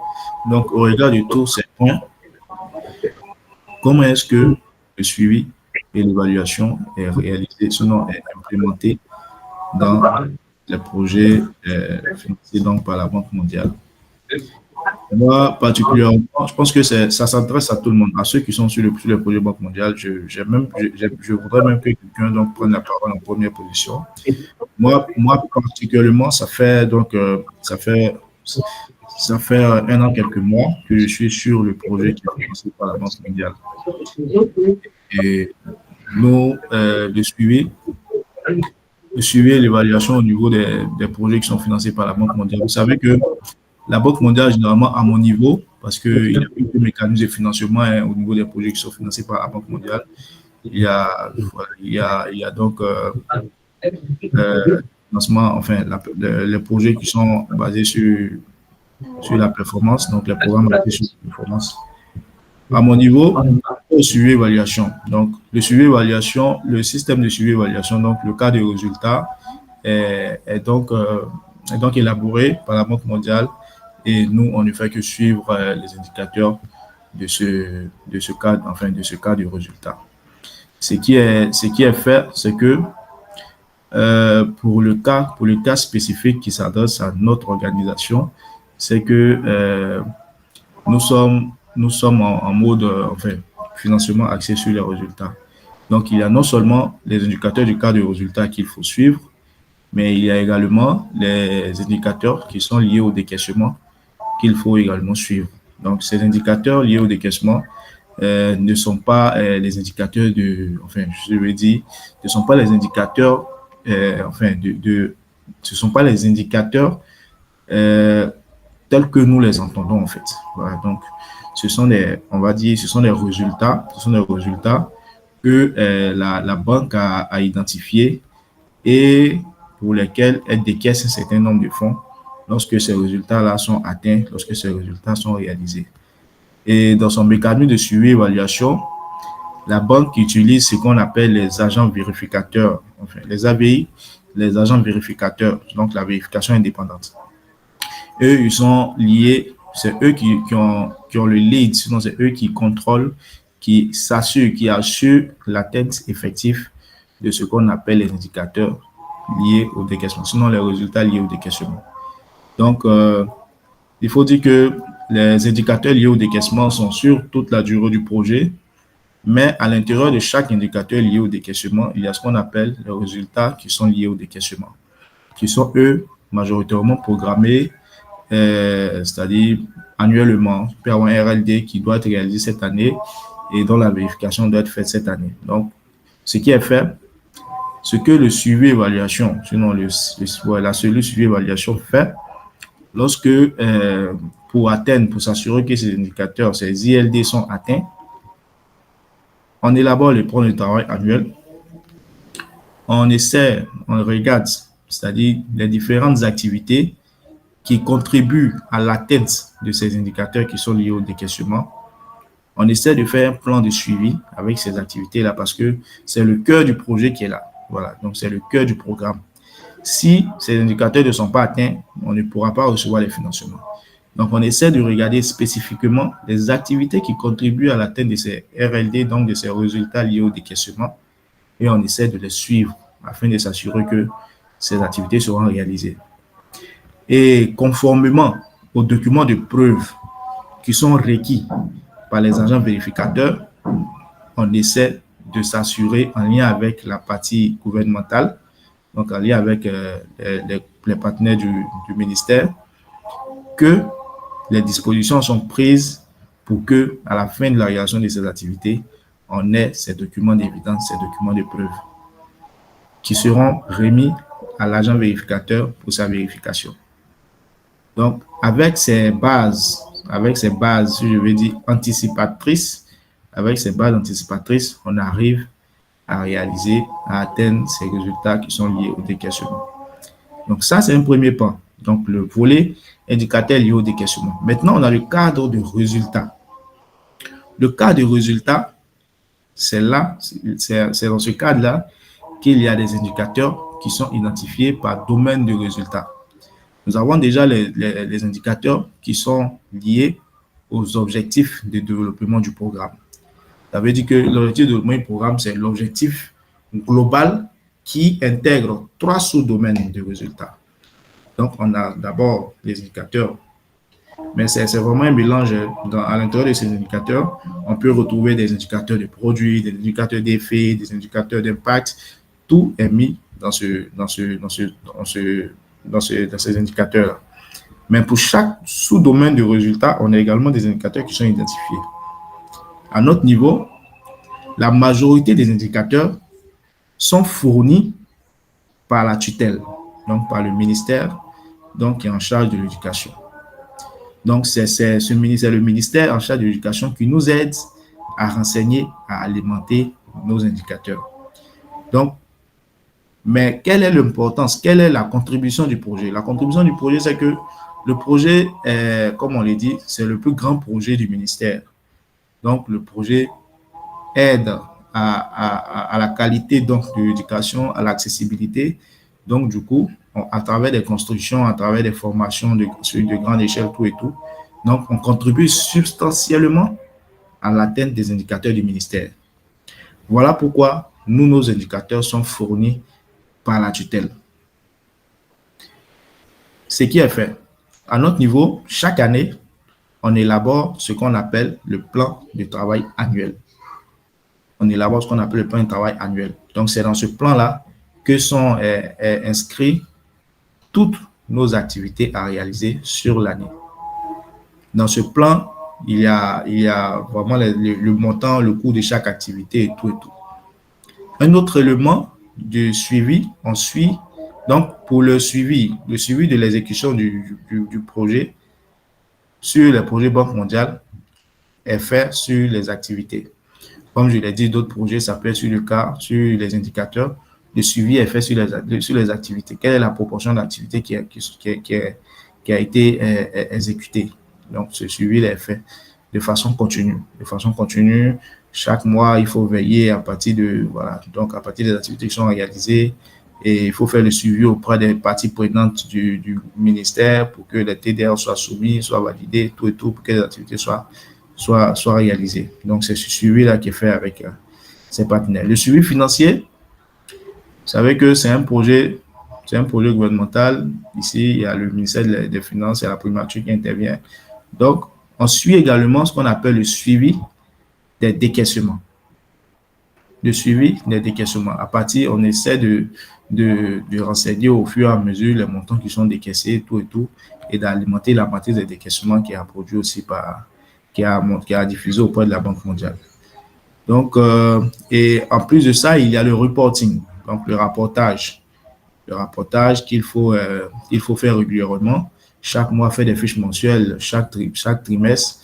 Donc, au regard de tous ces points, comment est-ce que le suivi et l'évaluation est réalisé, sinon est implémenté dans les projets financés donc par la Banque mondiale? Moi, particulièrement, je pense que ça s'adresse à tout le monde, à ceux qui sont sur le projet Banque mondiale. Je voudrais même que quelqu'un donc prenne la parole en première position. Moi particulièrement, ça fait 1 an, quelques mois que je suis sur le projet qui est financé par la Banque mondiale. Et nous, le suivi et l'évaluation au niveau des projets qui sont financés par la Banque mondiale. Vous savez que la Banque mondiale, généralement, à mon niveau, parce qu'il y a quelques mécanismes de financement au niveau des projets qui sont financés par la Banque mondiale, il y a donc financement, enfin, les projets qui sont basés sur la performance, donc les programmes basés sur la performance. À mon niveau, le suivi-évaluation. Donc, le suivi-évaluation, le système de suivi-évaluation, donc le cas de résultat est donc élaboré par la Banque mondiale. Et nous, on ne fait que suivre les indicateurs de ce cas de résultat. Ce qui est fait, c'est que pour le cas spécifique qui s'adresse à notre organisation, c'est que nous sommes en mode financement axé sur les résultats. Donc, il y a non seulement les indicateurs du cas de résultat qu'il faut suivre, mais il y a également les indicateurs qui sont liés au décaissement qu'il faut également suivre. Donc, ces indicateurs liés au décaissement ne sont pas les indicateurs ce sont pas les indicateurs, ce sont pas les indicateurs tels que nous les entendons en fait. Voilà, donc, ce sont des résultats, que la banque a identifiés et pour lesquels elle décaisse un certain nombre de fonds lorsque ces résultats-là sont atteints, lorsque ces résultats sont réalisés. Et dans son mécanisme de suivi-évaluation, la banque utilise ce qu'on appelle les agents vérificateurs, les AVI, les agents vérificateurs, donc la vérification indépendante. Eux, ils sont liés, c'est eux qui ont le lead, sinon c'est eux qui contrôlent, qui assurent l'atteinte effective de ce qu'on appelle les indicateurs liés au décaissement, sinon les résultats liés au décaissement. Donc, il faut dire que les indicateurs liés au décaissement sont sur toute la durée du projet, mais à l'intérieur de chaque indicateur lié au décaissement, il y a ce qu'on appelle les résultats qui sont liés au décaissement, qui sont, eux, majoritairement programmés, c'est-à-dire annuellement, on peut avoir un RLD qui doit être réalisé cette année et dont la vérification doit être faite cette année. Donc, ce qui est fait, ce que le suivi-évaluation, sinon la cellule suivi-évaluation fait, lorsque, pour s'assurer que ces indicateurs, ces ILD sont atteints, On élabore le plan de travail annuel. On essaie, on regarde, c'est-à-dire les différentes activités qui contribuent à l'atteinte de ces indicateurs qui sont liés au décaissement. On essaie de faire un plan de suivi avec ces activités-là parce que c'est le cœur du projet qui est là. Voilà, donc c'est le cœur du programme. Si ces indicateurs ne sont pas atteints, on ne pourra pas recevoir les financements. Donc, on essaie de regarder spécifiquement les activités qui contribuent à l'atteinte de ces RLD, donc de ces résultats liés au décaissement, et on essaie de les suivre afin de s'assurer que ces activités seront réalisées. Et conformément aux documents de preuve qui sont requis par les agents vérificateurs, on essaie de s'assurer en lien avec la partie gouvernementale, donc en lien avec les partenaires du ministère, que les dispositions sont prises pour que, à la fin de la réalisation de ces activités, on ait ces documents d'évidence, ces documents de preuve qui seront remis à l'agent vérificateur pour sa vérification. Donc, avec ces bases, je vais dire anticipatrices, on arrive à réaliser, à atteindre ces résultats qui sont liés au décaissement. Donc, ça, c'est un premier pas. Donc, le volet indicateur lié au décaissement. Maintenant, on a le cadre de résultat. Le cadre de résultat, c'est dans ce cadre-là qu'il y a des indicateurs qui sont identifiés par domaine de résultat. Nous avons déjà les indicateurs qui sont liés aux objectifs de développement du programme. Ça veut dire que l'objectif de développement du programme, c'est l'objectif global qui intègre 3 sous-domaines de résultats. Donc, on a d'abord les indicateurs, mais c'est vraiment un mélange. À l'intérieur de ces indicateurs, on peut retrouver des indicateurs de produits, des indicateurs d'effet, des indicateurs d'impact. Tout est mis dans ces indicateurs-là. Mais pour chaque sous-domaine de résultat, on a également des indicateurs qui sont identifiés. À notre niveau, la majorité des indicateurs sont fournis par la tutelle, donc par le ministère, donc qui est en charge de l'éducation. Donc, c'est le ministère en charge de l'éducation qui nous aide à renseigner, à alimenter nos indicateurs. Donc, mais quelle est l'importance, quelle est la contribution du projet? La contribution du projet, c'est que le projet, comme on l'a dit, c'est le plus grand projet du ministère. Donc, le projet aide à la qualité donc, de l'éducation, à l'accessibilité. Donc, du coup, à travers des constructions, à travers des formations de grande échelle, tout et tout. Donc, on contribue substantiellement à l'atteinte des indicateurs du ministère. Voilà pourquoi nos indicateurs sont fournis par la tutelle. Ce qui est fait. À notre niveau, chaque année, on élabore ce qu'on appelle le plan de travail annuel. On élabore ce qu'on appelle le plan de travail annuel. Donc, c'est dans ce plan-là que sont inscrits toutes nos activités à réaliser sur l'année. Dans ce plan, il y a vraiment le montant, le coût de chaque activité et tout et tout. Un autre élément de suivi, on suit, donc pour le suivi de l'exécution du projet sur les projets Banque mondiale est fait sur les activités. Comme je l'ai dit, d'autres projets, ça peut être sur le cas, sur les indicateurs. Le suivi est fait sur les activités. Quelle est la proportion d'activités qui a été exécutée? Donc, ce suivi est fait de façon continue. De façon continue, chaque mois, il faut veiller à partir donc à partir des activités qui sont réalisées, et il faut faire le suivi auprès des parties prenantes du ministère pour que les TDR soient soumis, soient validés, tout et tout, pour que les activités soient réalisées. Donc, c'est ce suivi-là qui est fait avec ces partenaires. Le suivi financier, vous savez que c'est un projet gouvernemental. Ici, il y a le ministère des Finances, il y a la primature qui intervient. Donc, on suit également ce qu'on appelle le suivi des décaissements. Le suivi des décaissements. À partir, on essaie de renseigner au fur et à mesure les montants qui sont décaissés, tout et tout, et d'alimenter la matrice des décaissements qui a produit aussi qui a diffusé auprès de la Banque mondiale. Donc, et en plus de ça, il y a le reporting, donc le rapportage qu'il faut faire régulièrement. Chaque mois, faire des fiches mensuelles, chaque trimestre,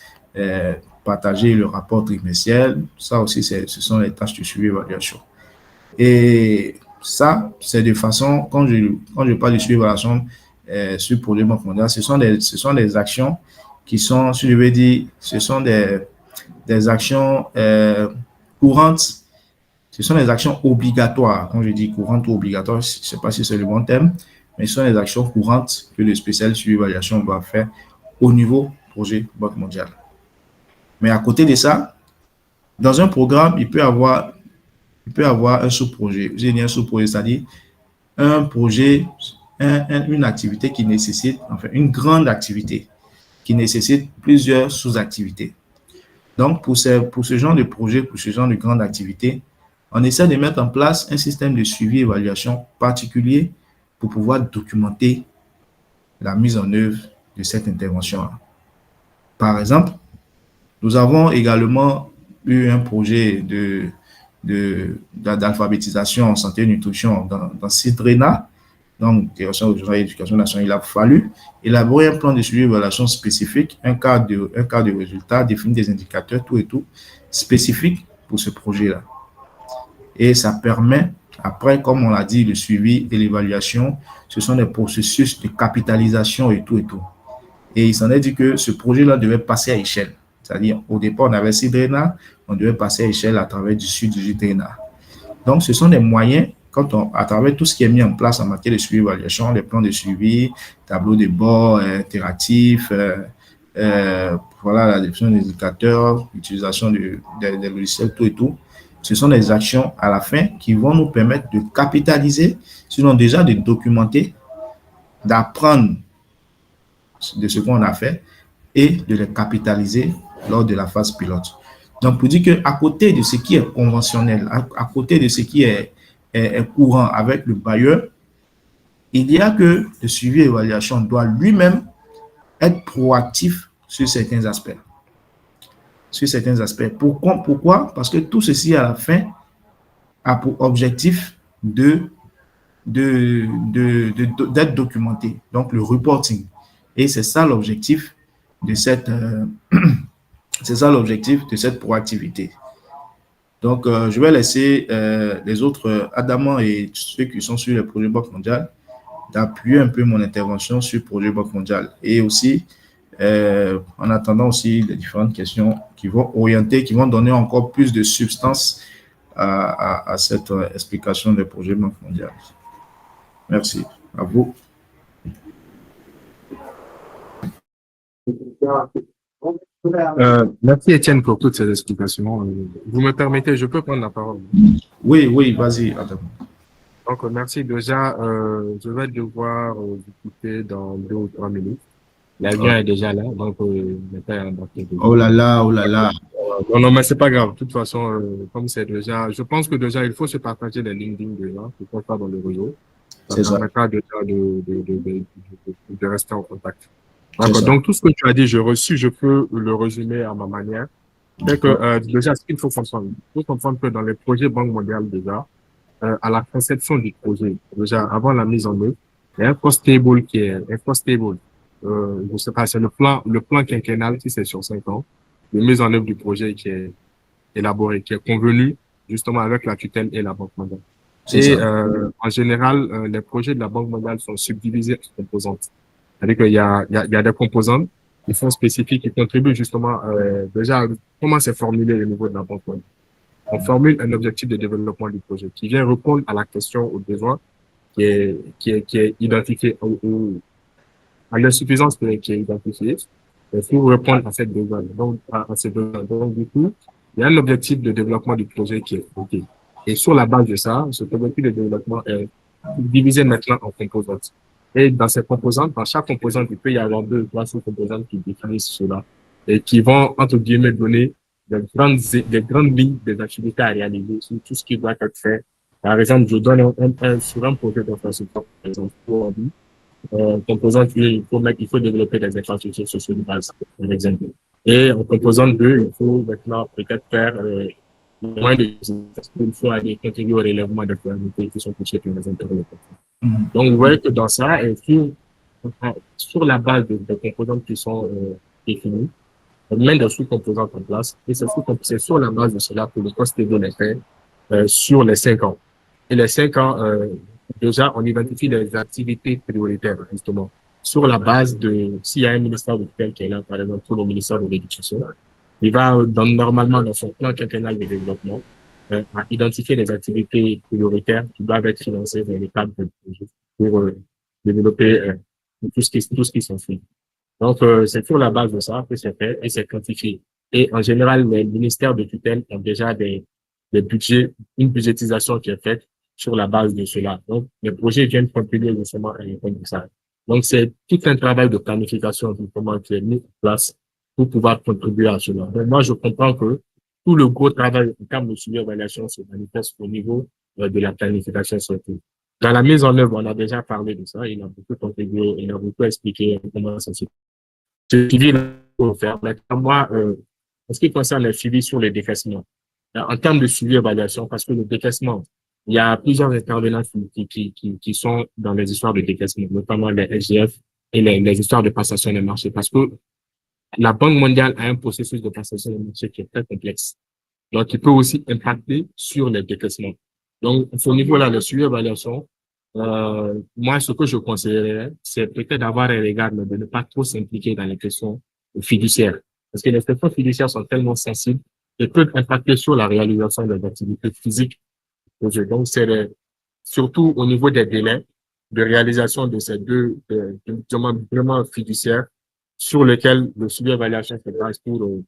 partager le rapport trimestriel. Ça aussi, ce sont les tâches de suivi et évaluation. Et ça, c'est de façon, quand je parle de suivi et évaluation sur projet Banque mondiale, ce sont des actions qui sont, si je veux dire, ce sont des actions courantes. Ce sont des actions obligatoires. Quand je dis courantes ou obligatoires, je ne sais pas si c'est le bon terme, mais ce sont des actions courantes que le spécialiste suivi et évaluation doit faire au niveau projet Banque mondiale. Mais à côté de ça, dans un programme, il peut y avoir un sous-projet. J'ai dit un sous-projet, c'est-à-dire un projet, une activité qui nécessite, enfin, une grande activité qui nécessite plusieurs sous-activités. Donc, pour ce genre de projet, pour ce genre de grande activité, on essaie de mettre en place un système de suivi et évaluation particulier pour pouvoir documenter la mise en œuvre de cette intervention-là. Par exemple, nous avons également eu un projet d'alphabétisation en santé et nutrition dans CIDRENA, donc Direction régionale d'éducation nationale. Il a fallu élaborer un plan de suivi et évaluation spécifique, un cadre de résultats, définir des indicateurs, tout et tout, spécifique pour ce projet-là. Et ça permet, après, comme on l'a dit, le suivi et l'évaluation, ce sont des processus de capitalisation et tout et tout. Et il s'en est dit que ce projet-là devait passer à échelle. C'est-à-dire, au départ, on avait CIDRENA, on devait passer à échelle à travers du sud du JTNA. Donc, ce sont des moyens, à travers tout ce qui est mis en place en matière de suivi et évaluation, les plans de suivi, tableau de bord interactifs, voilà, la définition des indicateurs, l'utilisation des logiciels, tout et tout. Ce sont des actions à la fin qui vont nous permettre de capitaliser, sinon déjà de documenter, d'apprendre de ce qu'on a fait et de les capitaliser lors de la phase pilote. Donc, pour dire qu'à côté de ce qui est conventionnel, à côté de ce qui est courant avec le bailleur, il y a que le suivi et l'évaluation doit lui-même être proactif sur certains aspects. Pourquoi? Parce que tout ceci, à la fin, a pour objectif d'être documenté, donc le reporting. Et c'est ça l'objectif de cette proactivité. Donc, je vais laisser les autres, Adama et ceux qui sont sur le projet Banque mondiale, d'appuyer un peu mon intervention sur le projet Banque mondiale. Et aussi, en attendant aussi les différentes questions qui vont orienter, qui vont donner encore plus de substance à cette explication des projets Banque mondiale. Merci. À vous. Merci Étienne pour toutes ces explications. Vous me permettez, je peux prendre la parole? Oui, vas-y, Adam. Donc, merci. Déjà, je vais devoir vous quitter dans 2 ou 3 minutes. L'avion est déjà là, donc oh là là. Non, mais c'est pas grave. De toute façon, comme c'est déjà, je pense que déjà, il faut se partager les LinkedIn déjà, pour pas dans le réseau. Ça permettra déjà de rester en contact. D'accord. Donc, tout ce que tu as dit, je peux le résumer à ma manière. C'est que, déjà, ce qu'il faut comprendre, que dans les projets Banque mondiale, déjà, à la conception du projet, déjà, avant la mise en œuvre, il y a un cost table je sais pas, c'est le plan quinquennal qui c'est sur 5 ans, de mise en œuvre du projet qui est élaboré, qui est convenu, justement, avec la tutelle et la Banque mondiale. En général, les projets de la Banque mondiale sont subdivisés en composantes. C'est-à-dire qu'il y a des composantes qui sont spécifiques, qui contribuent justement, déjà, comment c'est formulé au niveau de la Banque mondiale. On formule un objectif de développement du projet qui vient répondre à la question, au besoin qui est identifié, à l'insuffisance qui est identifiée, pour répondre à cette besoin. Donc, Donc, du coup, il y a un objectif de développement du projet qui est OK. Et sur la base de ça, cet objectif de développement est divisé maintenant en composantes. Et dans ces composantes, dans chaque composante, il peut y avoir 2 ou 3 sous-composantes qui définissent cela et qui vont, entre guillemets, donner des grandes lignes des activités à réaliser sur tout ce qui doit être fait. Par exemple, je donne sur un projet d'infrastructure, par exemple, composante 1, il faut développer des infrastructures sociales de base, par exemple. Et en composante 2, il faut maintenant peut-être faire moins de il faut aller contribuer au relèvement des priorités qui sont touchées par les interlocuteurs. Donc, vous voyez que dans ça, sur la base des composantes qui sont définies, on met des sous-composantes en place, et c'est sur la base de cela que le poste de est fait sur les 5 ans. Et les 5 ans, déjà, on identifie les activités prioritaires, justement, sur la base de, s'il y a un ministère de tutelle qui est là, par exemple, pour le ministère de l'Éducation, il va, normalement, dans son plan quinquennal de développement, à identifier les activités prioritaires qui doivent être financées dans le cadre de projet pour développer tout ce qui s'ensuit. Donc, c'est sur la base de ça que c'est fait et c'est quantifié. Et en général, les ministères de tutelle ont déjà des budgets, une budgétisation qui est faite sur la base de cela. Donc, les projets viennent contribuer justement à répondre à ça. Donc, c'est tout un travail de planification justement qui est mis en place pour pouvoir contribuer à cela. Donc, moi, je comprends que tout le gros travail en termes de suivi évaluation se manifeste au niveau de la planification surtout. Dans la mise en œuvre, on a déjà parlé de ça, il a beaucoup contribué, il a beaucoup expliqué comment ça se fait. Ce suivi pour faire. Maintenant, moi, en ce qui concerne le suivi sur les décaissements, en termes de suivi évaluation, parce que le décaissement, il y a plusieurs intervenants qui sont dans les histoires de décaissement, notamment les SGF et les histoires de passation des marchés, parce que la Banque mondiale a un processus de passation des marchés qui est très complexe. Donc, il peut aussi impacter sur les décaissements. Donc, à ce niveau-là, le suivi évaluation, moi, ce que je conseillerais, c'est peut-être d'avoir un regard, mais de ne pas trop s'impliquer dans les questions fiduciaires. Parce que les questions fiduciaires sont tellement sensibles et peuvent impacter sur la réalisation des activités physiques. Donc, surtout au niveau des délais de réalisation de ces deux vraiment fiduciaires sur lesquels le suivi évaluation se base pour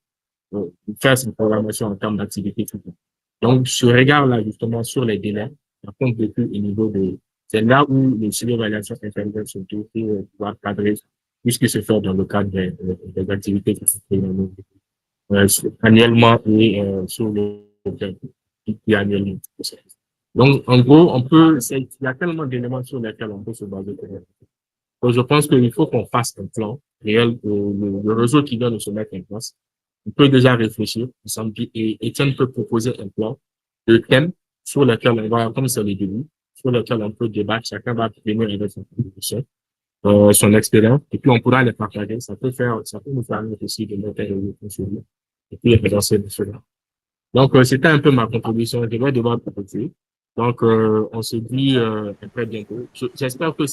faire cette programmation en termes d'activité physique. Donc, ce regard-là, justement, sur les délais, ça compte beaucoup au niveau c'est là où le suivi évaluation intervient surtout pour pouvoir cadrer tout ce qui se fait dans le cadre des activités qui se font annuellement et sur le annuellement. Donc, en gros, il y a tellement d'éléments sur lesquels on peut se baser. Donc, je pense qu'il faut qu'on fasse un plan réel, le réseau qui vient de se mettre en place. On peut déjà réfléchir, et Étienne peut proposer un plan de thèmes sur lesquels on va, comme c'est le début, sur lesquels on peut débattre, chacun va venir avec son contribution, son expérience, et puis on pourra les partager. Ça peut nous permettre aussi de mettre une réflexion et puis avancer de cela. Donc, c'était un peu ma contribution. Je vais devoir proposer. Donc, on se dit très bientôt. J'espère que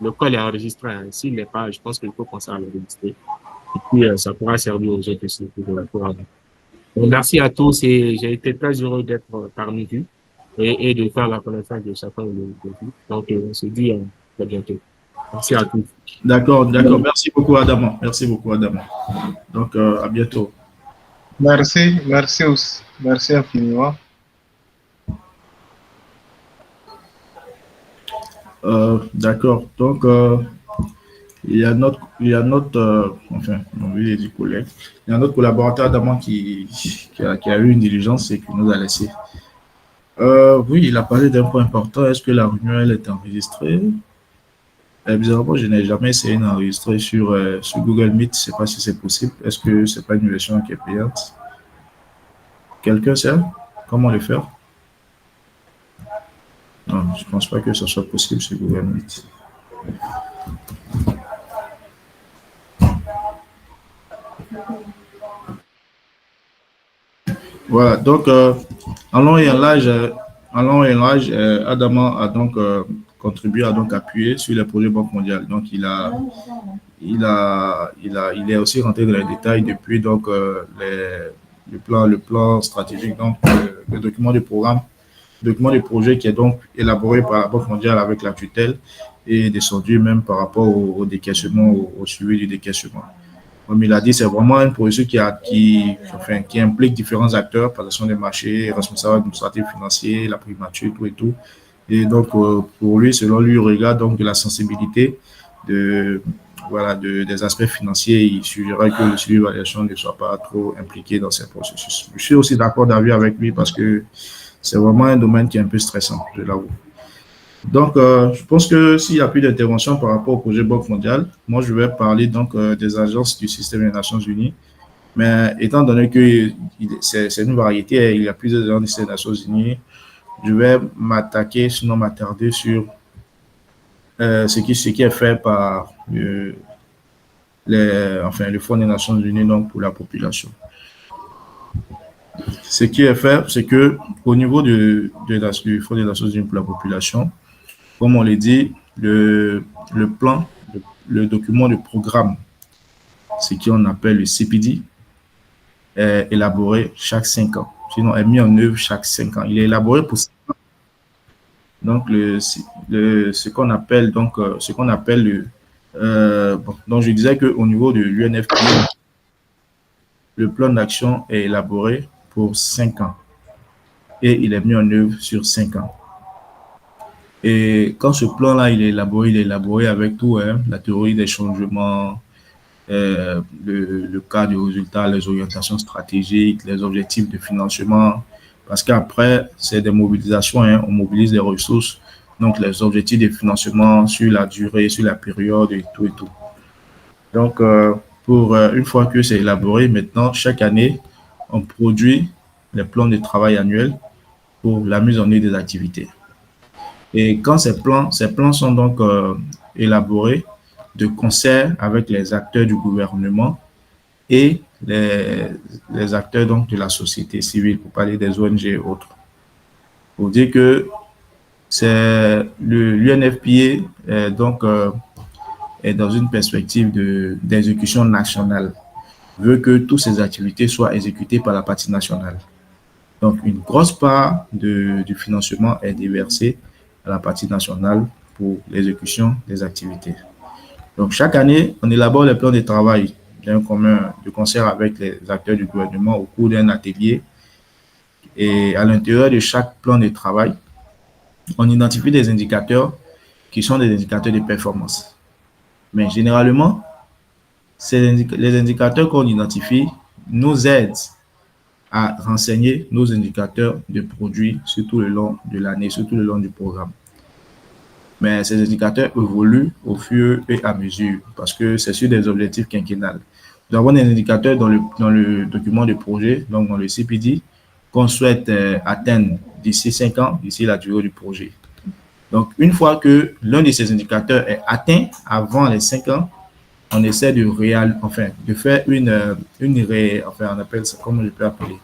le call est enregistré. Hein. S'il n'est pas, je pense qu'il faut penser à l'enregistrer. Et puis, ça pourra servir aux autres aussi pour avoir. Donc, merci à tous et j'ai été très heureux d'être parmi vous et de faire la connaissance de chacun de vous. Donc, on se dit à très bientôt. Merci à tous. D'accord. Merci beaucoup, Adama. Donc, à bientôt. Merci aussi. Merci infiniment. D'accord. Donc, il y a notre collègue. Il y a notre collaborateur Adama qui a eu une diligence et qui nous a laissé. Oui, il a parlé d'un point important. Est-ce que la réunion elle est enregistrée? Bizarrement, je n'ai jamais essayé d'enregistrer sur Google Meet. Je ne sais pas si c'est possible. Est-ce que ce n'est pas une version qui est payante? Quelqu'un sait comment le faire? Non, je ne pense pas que ce soit possible sur Google Meet. Voilà, donc en long et en large, Adama a donc contribué à donc appuyer sur les projets Banque mondiale. Donc il est aussi rentré dans les détails depuis donc le plan stratégique, donc le document de programme, le document de projet qui est donc élaboré par la Banque mondiale avec la tutelle et descendu même par rapport au décaissement, au suivi du décaissement. Comme il a dit, c'est vraiment un processus qui implique différents acteurs, passation des marchés, responsables administratifs financiers, la primature, tout et tout. Et donc, pour lui, selon lui, au regard donc, de la sensibilité des aspects financiers, il suggerait que le suivi d'évaluation ne soit pas trop impliqué dans ces processus. Je suis aussi d'accord d'avis avec lui parce que c'est vraiment un domaine qui est un peu stressant, je l'avoue. Donc, je pense que s'il n'y a plus d'intervention par rapport au projet Banque mondiale, moi, je vais parler donc des agences du système des Nations Unies. Mais étant donné que c'est une variété, il y a plusieurs agences des Nations Unies, je vais m'attarder sur ce qui est fait par le Fonds des Nations Unies donc, pour la population. Ce qui est fait, c'est que au niveau du Fonds des Nations Unies pour la population, comme on l'a dit, le plan, le document de programme, ce qu'on appelle le CPD, est élaboré chaque 5 ans. Sinon, est mis en œuvre chaque 5 ans. Il est élaboré pour 5 ans. Donc, ce qu'on appelle donc je disais qu'au niveau de l'UNFPA, le plan d'action est élaboré pour 5 ans et il est mis en œuvre sur 5 ans. Et quand ce plan-là il est élaboré avec tout, hein, la théorie des changements, le cas de résultats, les orientations stratégiques, les objectifs de financement, parce qu'après, c'est des mobilisations, hein, on mobilise les ressources, donc les objectifs de financement sur la durée, sur la période et tout et tout. Donc, une fois que c'est élaboré, maintenant, chaque année, on produit les plans de travail annuels pour la mise en œuvre des activités. Et quand ces plans sont donc élaborés de concert avec les acteurs du gouvernement et les acteurs donc de la société civile, pour parler des ONG et autres. Pour dire que c'est l'UNFPA est dans une perspective d'exécution nationale, veut que toutes ces activités soient exécutées par la partie nationale. Donc, une grosse part du financement est déversée à la partie nationale pour l'exécution des activités. Donc, chaque année, on élabore les plans de travail d'un commun de concert avec les acteurs du gouvernement au cours d'un atelier. Et à l'intérieur de chaque plan de travail, on identifie des indicateurs qui sont des indicateurs de performance. Mais généralement, les indicateurs qu'on identifie nous aident à renseigner nos indicateurs de produits sur tout le long de l'année, sur tout le long du programme. Mais ces indicateurs évoluent au fur et à mesure parce que c'est sur des objectifs quinquennales. Nous avons des indicateurs dans le document de projet, donc dans le CPD, qu'on souhaite atteindre d'ici 5 ans, d'ici la durée du projet. Donc, une fois que l'un de ces indicateurs est atteint avant les 5 ans, on essaie de faire on appelle ça, comment je peux appeler,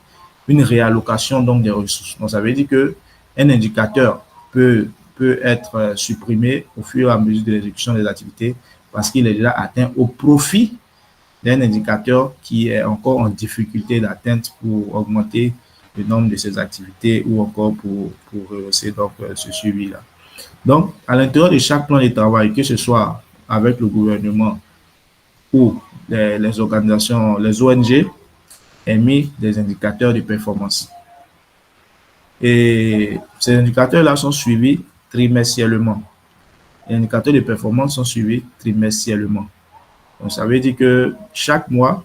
une réallocation donc des ressources. Donc, ça veut dire que un indicateur peut être supprimé au fur et à mesure de l'exécution des activités parce qu'il est déjà atteint au profit d'un indicateur qui est encore en difficulté d'atteinte pour augmenter le nombre de ces activités ou encore pour rehausser donc ce suivi-là. Donc, à l'intérieur de chaque plan de travail, que ce soit avec le gouvernement ou les organisations, les ONG, est mis des indicateurs de performance. Et ces indicateurs-là sont suivis trimestriellement. Les indicateurs de performance sont suivis trimestriellement. Donc, ça veut dire que chaque mois,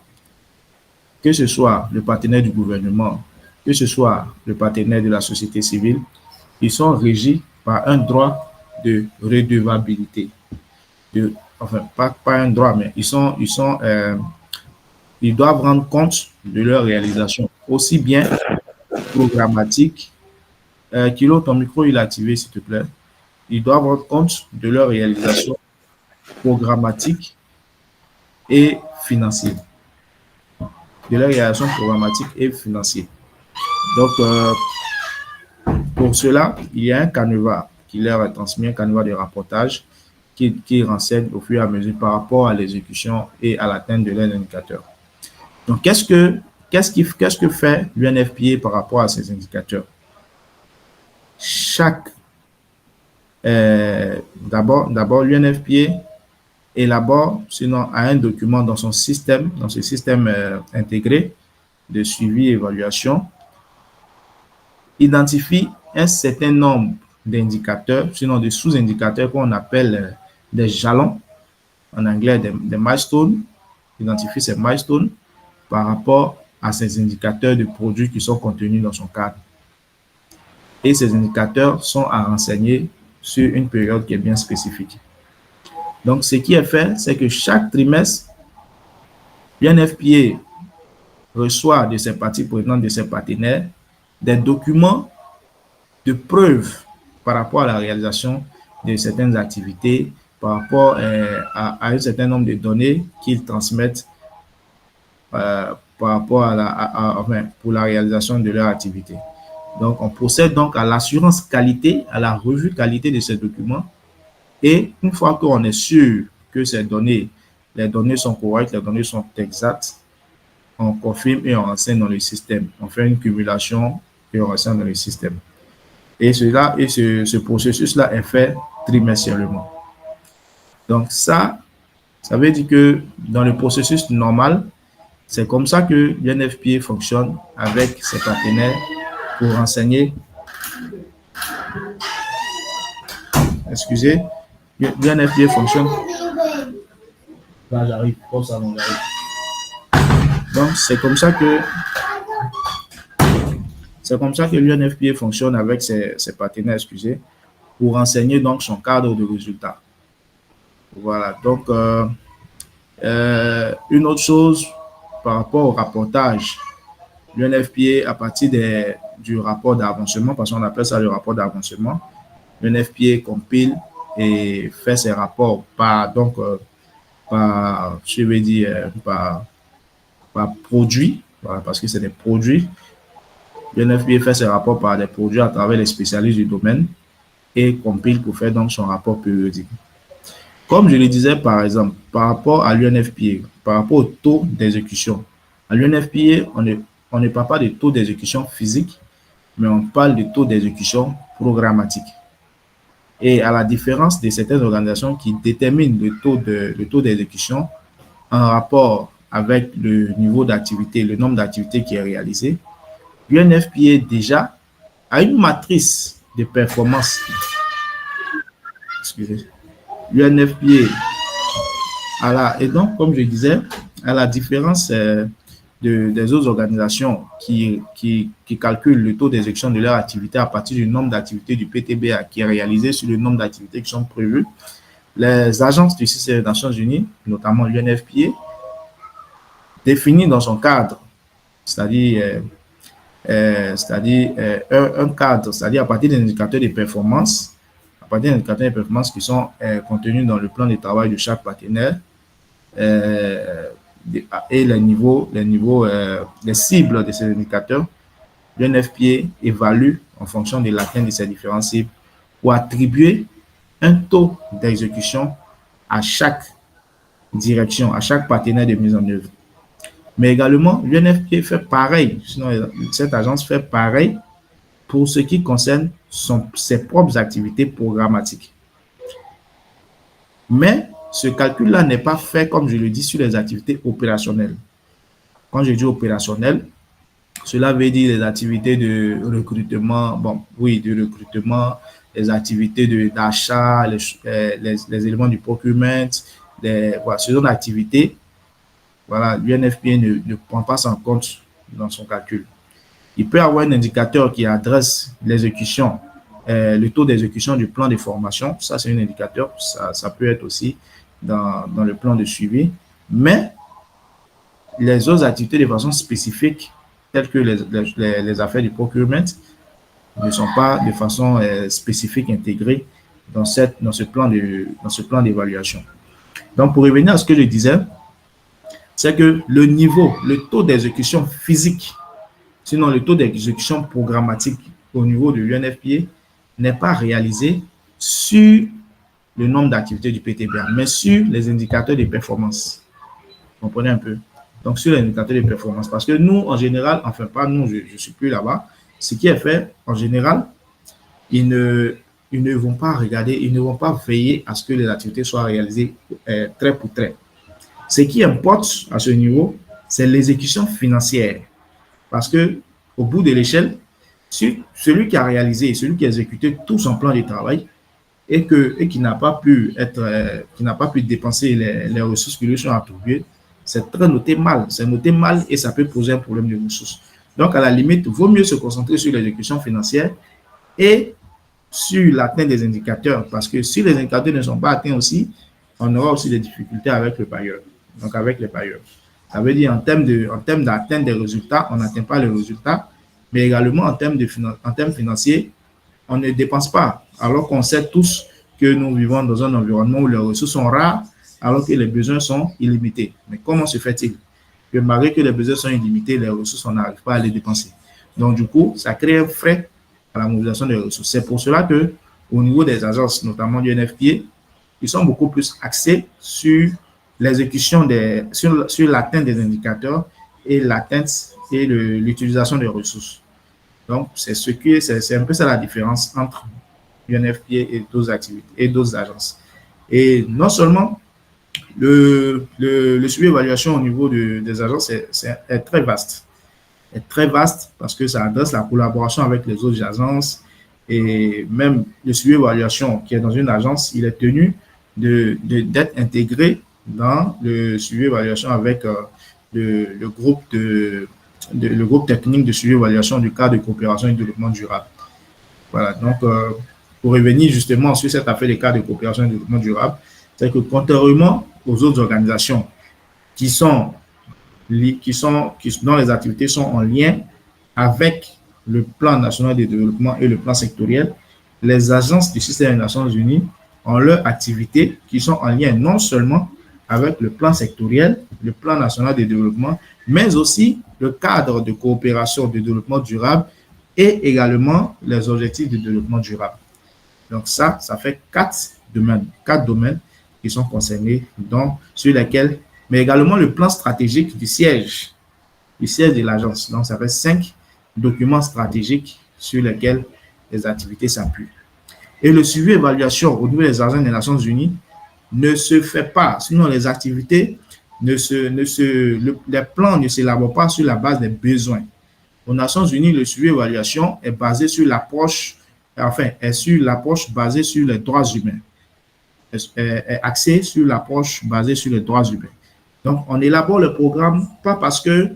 que ce soit le partenaire du gouvernement, que ce soit le partenaire de la société civile, ils sont régis par un droit de redevabilité. Pas un droit, mais ils doivent rendre compte de leur réalisation, aussi bien programmatique. Kilo, ton micro, il est activé, s'il te plaît. Ils doivent rendre compte de leur réalisation programmatique et financière. De leur réalisation programmatique et financière. Donc, pour cela, il y a un canevas qui leur est transmis, un canevas de rapportage qui renseigne au fur et à mesure par rapport à l'exécution et à l'atteinte de leurs indicateurs. Donc, qu'est-ce que fait l'UNFPA par rapport à ces indicateurs? D'abord, l'UNFPA élabore, sinon a un document dans ce système intégré de suivi et évaluation, identifie un certain nombre d'indicateurs, sinon de sous-indicateurs qu'on appelle des jalons, en anglais des milestones, identifie ces milestones par rapport à ces indicateurs de produits qui sont contenus dans son cadre. Et ces indicateurs sont à renseigner sur une période qui est bien spécifique. Donc, ce qui est fait, c'est que chaque trimestre, l'UNFPA reçoit de ses parties prenantes, de ses partenaires, des documents de preuve par rapport à la réalisation de certaines activités par rapport à un certain nombre de données qu'ils transmettent par rapport enfin, pour la réalisation de leur activité. Donc, on procède donc à l'assurance qualité, à la revue qualité de ces documents. Et une fois qu'on est sûr que ces données, les données sont correctes, les données sont exactes, on confirme et on renseigne dans le système. On fait une cumulation et on renseigne dans le système. Et ce processus-là est fait trimestriellement. Donc ça veut dire que dans le processus normal, c'est comme ça que l'UNFPA fonctionne avec ses partenaires pour renseigner. Excusez, l'UNFPA fonctionne. Là, j'arrive, comme ça, on arrive. Donc, c'est comme ça que l'UNFPA fonctionne avec ses partenaires, excusez, pour renseigner donc son cadre de résultats. Voilà, donc, une autre chose par rapport au rapportage, l'UNFPA, à partir du rapport d'avancement, parce qu'on appelle ça le rapport d'avancement, l'UNFPA compile et fait ses rapports par produits, voilà, parce que c'est des produits. L'UNFPA fait ses rapports par des produits à travers les spécialistes du domaine et compile pour faire donc son rapport périodique. Comme je le disais, par exemple, par rapport à l'UNFPA, par rapport au taux d'exécution, à l'UNFPA, on ne parle pas de taux d'exécution physique, mais on parle de taux d'exécution programmatique. Et à la différence de certaines organisations qui déterminent le taux d'exécution en rapport avec le niveau d'activité, le nombre d'activités qui est réalisé, l'UNFPA déjà a une matrice de performance. Excusez. L'UNFPA et donc, comme je disais, à la différence des autres organisations qui calculent le taux d'exécution de leur activité à partir du nombre d'activités du PTBA qui est réalisé sur le nombre d'activités qui sont prévues, les agences du système des Nations Unies, notamment l'UNFPA, définit dans son cadre, c'est-à-dire un cadre, c'est-à-dire à partir des indicateurs de performance, qui sont contenus dans le plan de travail de chaque partenaire et les cibles de ces indicateurs, l'UNFPA évalue en fonction de l'atteinte de ces différents cibles pour attribuer un taux d'exécution à chaque direction, à chaque partenaire de mise en œuvre. Mais également, l'UNFPA fait pareil, sinon cette agence fait pareil pour ce qui concerne ses propres activités programmatiques. Mais ce calcul-là n'est pas fait, comme je le dis, sur les activités opérationnelles. Quand je dis opérationnel, cela veut dire les activités de recrutement, les activités d'achat, les éléments du procurement, ce genre d'activités. Voilà, l'UNFPA ne prend pas ça en compte dans son calcul. Il peut y avoir un indicateur qui adresse l'exécution, le taux d'exécution du plan de formation. Ça, c'est un indicateur. Ça peut être aussi dans le plan de suivi. Mais les autres activités de façon spécifique, telles que les affaires du procurement, ne sont pas de façon spécifique intégrées dans ce plan d'évaluation. Donc, pour revenir à ce que je disais, c'est que le taux d'exécution physique, sinon le taux d'exécution programmatique au niveau de l'UNFPA n'est pas réalisé sur le nombre d'activités du PTBA, mais sur les indicateurs de performance. Vous comprenez un peu? Donc, sur les indicateurs de performance. Parce que nous, en général, enfin pas nous, je ne suis plus là-bas, ce qui est fait, en général, ils ne vont pas regarder, ils ne vont pas veiller à ce que les activités soient réalisées trait pour trait. Ce qui importe à ce niveau, c'est l'exécution financière. Parce que au bout de l'échelle, celui qui a réalisé, celui qui a exécuté tout son plan de travail et qui n'a pas pu dépenser les ressources qui lui sont attribuées, c'est noté mal. C'est noté mal et ça peut poser un problème de ressources. Donc, à la limite, il vaut mieux se concentrer sur l'exécution financière et sur l'atteinte des indicateurs. Parce que si les indicateurs ne sont pas atteints aussi, on aura aussi des difficultés avec le bailleur. Donc, avec les bailleurs. Ça veut dire en termes d'atteinte des résultats, on n'atteint pas les résultats, mais également en termes financiers, on ne dépense pas. Alors qu'on sait tous que nous vivons dans un environnement où les ressources sont rares alors que les besoins sont illimités. Mais comment se fait-il que malgré que les besoins sont illimités, les ressources, on n'arrive pas à les dépenser? Donc, du coup, ça crée un frais à la mobilisation des ressources. C'est pour cela que, au niveau des agences, notamment du NFPA, ils sont beaucoup plus axés sur l'exécution sur l'atteinte des indicateurs et l'atteinte et l'utilisation des ressources. Donc, c'est un peu ça la différence entre UNFPA et d'autres activités et d'autres agences. Et non seulement le suivi évaluation au niveau des agences est très vaste. Est très vaste parce que ça adresse la collaboration avec les autres agences et même le suivi évaluation qui est dans une agence, il est tenu d'être intégré dans le suivi évaluation avec le groupe technique de suivi évaluation du cadre de coopération et de développement durable. Voilà, donc pour revenir justement sur cette affaire des cadres de coopération et de développement durable, c'est que contrairement aux autres organisations dont les activités sont en lien avec le plan national de développement et le plan sectoriel, les agences du système des Nations Unies ont leurs activités qui sont en lien non seulement avec le plan sectoriel, le plan national de développement, mais aussi le cadre de coopération de développement durable et également les objectifs de développement durable. Donc ça fait quatre domaines qui sont concernés, sur lesquels, mais également le plan stratégique du siège de l'agence. Donc ça fait 5 documents stratégiques sur lesquels les activités s'appuient. Et le suivi évaluation au niveau des agences des Nations Unies ne se fait pas, sinon les activités, les plans ne s'élaborent pas sur la base des besoins. Aux Nations Unies, le suivi évaluation est basé sur l'approche, basée sur les droits humains, est axé sur l'approche basée sur les droits humains. Donc, on élabore le programme pas parce que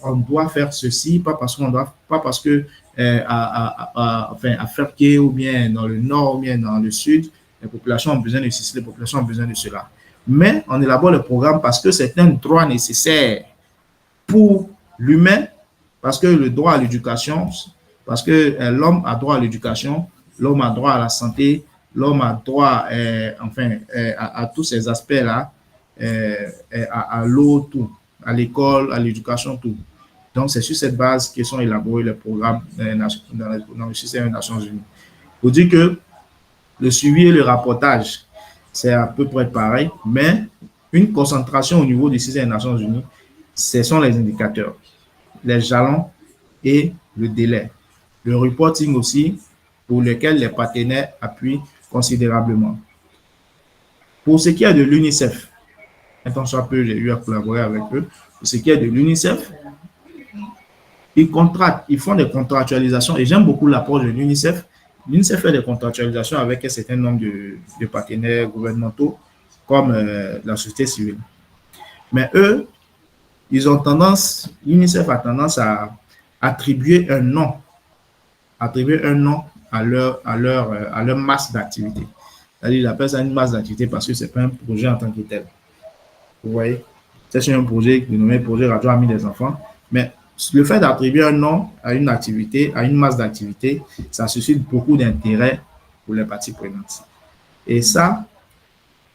on doit faire ceci, pas parce que à Ferké ou bien dans le nord ou bien dans le sud, les populations ont besoin de ceci, les populations ont besoin de cela. Mais on élabore le programme parce que c'est un droit nécessaire pour l'humain, parce que le droit à l'éducation, parce que l'homme a droit à l'éducation, l'homme a droit à la santé, l'homme a droit à tous ces aspects-là, à l'eau, tout, à l'école, à l'éducation, tout. Donc, c'est sur cette base que sont élaborés les programmes dans le système des Nations Unies. Il faut dire que le suivi et le rapportage, c'est à peu près pareil, mais une concentration au niveau du système des Nations Unies, ce sont les indicateurs, les jalons et le délai. Le reporting aussi, pour lequel les partenaires appuient considérablement. Pour ce qui est de l'UNICEF, tant soit peu, j'ai eu à collaborer avec eux. Pour ce qui est de l'UNICEF, ils font des contractualisations et j'aime beaucoup l'approche de l'UNICEF. L'UNICEF fait des contractualisations avec un certain nombre de partenaires gouvernementaux comme la société civile. Mais eux, l'UNICEF a tendance à attribuer un nom à leur masse d'activité. C'est-à-dire, ils appellent ça une masse d'activité parce que ce n'est pas un projet en tant que tel. Vous voyez, c'est un projet dénommé projet Radio Amis des enfants, mais le fait d'attribuer un nom à une activité, à une masse d'activité, ça suscite beaucoup d'intérêt pour les parties prenantes. Et ça,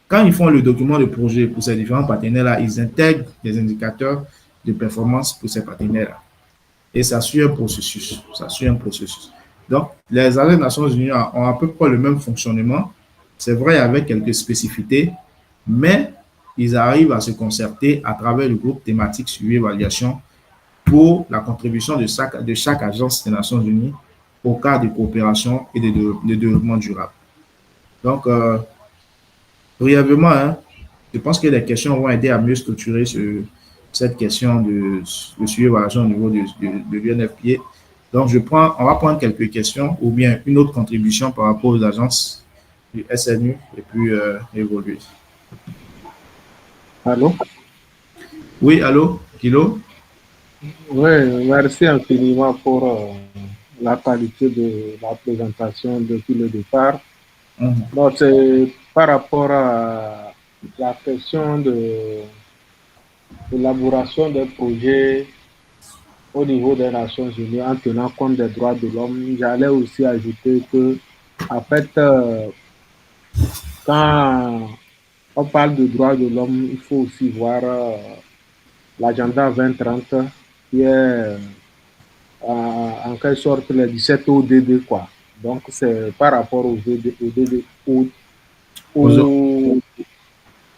quand ils font le document de projet pour ces différents partenaires-là, ils intègrent des indicateurs de performance pour ces partenaires-là. Et ça suit un processus. Donc, les agences des Nations Unies ont à peu près le même fonctionnement. C'est vrai avec quelques spécificités, mais ils arrivent à se concerter à travers le groupe thématique suivi évaluation pour la contribution de chaque agence des Nations Unies au cadre de coopération et de développement durable. Donc, brièvement, je pense que les questions vont aider à mieux structurer cette question de suivi évaluation au niveau de l'UNFPA. Donc, on va prendre quelques questions ou bien une autre contribution par rapport aux agences du SNU et puis évoluer. Allô? Oui, allô, Kilo? Oui, merci infiniment pour la qualité de la présentation depuis le départ. Donc, c'est par rapport à la question de l'élaboration des projets au niveau des Nations Unies en tenant compte des droits de l'homme. J'allais aussi ajouter que, en fait, Quand on parle de droits de l'homme, il faut aussi voir l'agenda 2030 qui est en quelque sorte les 17 ODD, quoi. Donc, c'est par rapport aux ODD,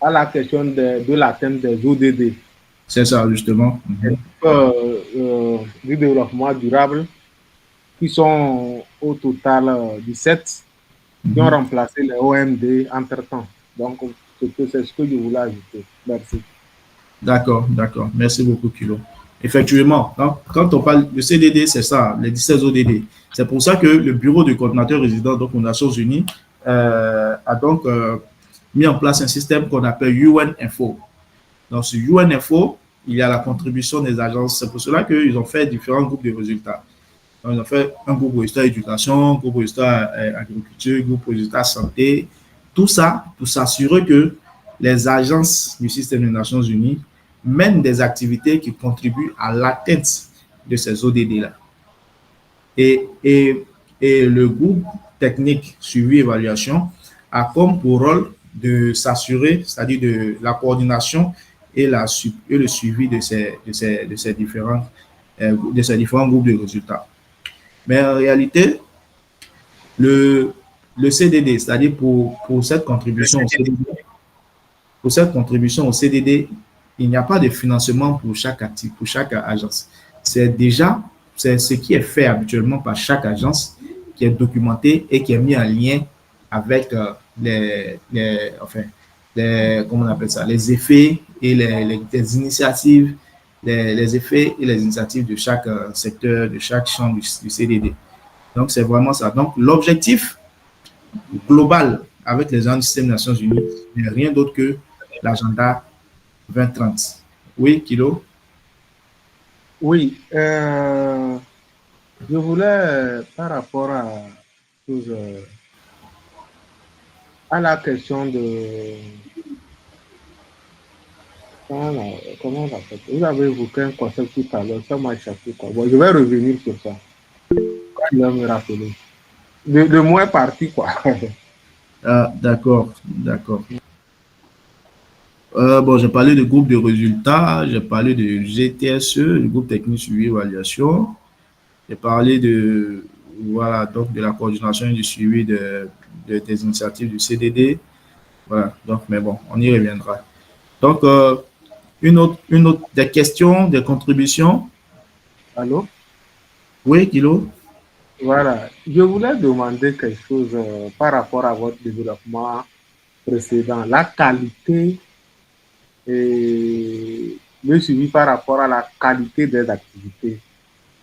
à la question de l'atteinte des ODD. C'est ça, justement. Du développement durable, qui sont au total 17, qui ont remplacé les OMD entre-temps. Donc, c'est ce que je voulais ajouter. Merci. D'accord, d'accord. Merci beaucoup, Kilo. Effectivement, quand on parle de CDD, c'est ça, les 16 ODD. C'est pour ça que le bureau du coordinateur résident donc, aux Nations Unies a donc mis en place un système qu'on appelle UN Info. Dans ce UN Info, il y a la contribution des agences. C'est pour cela qu'ils ont fait différents groupes de résultats. Donc, ils ont fait un groupe résultat éducation, un groupe résultat agriculture, un groupe résultat santé. Tout ça pour s'assurer que les agences du système des Nations Unies mènent des activités qui contribuent à l'atteinte de ces ODD-là. Et le groupe technique suivi-évaluation a comme pour rôle de s'assurer, c'est-à-dire de la coordination et le suivi de ces différents groupes de résultats. Mais en réalité, le CDD, c'est-à-dire pour cette contribution au CDD, il n'y a pas de financement pour chaque agence. C'est ce qui est fait habituellement par chaque agence, qui est documenté et qui est mis en lien avec les effets et les initiatives, les effets et les initiatives de chaque secteur, de chaque champ du CDD. Donc, c'est vraiment ça. Donc, l'objectif global avec les gens du système des Nations Unies n'est rien d'autre que l'agenda 2030. Oui, Kilo? Oui, je voulais, par rapport à la question de... Comment on l'appelle? Vous avez évoqué un concept tout à l'heure, ça m'a échappé. Bon, je vais revenir sur ça. Quand il va me rappeler. Le mot est parti, quoi. Ah, d'accord, d'accord. Bon, j'ai parlé de groupe de résultats, j'ai parlé de GTSE, le groupe technique suivi évaluation. J'ai parlé de, voilà, donc de la coordination et du suivi des initiatives du CDD. Voilà, donc, mais bon, on y reviendra. Donc, une autre des questions, des contributions. Allô? Oui, Kilo? Voilà. Je voulais demander quelque chose par rapport à votre développement précédent. La qualité et le suivi par rapport à la qualité des activités.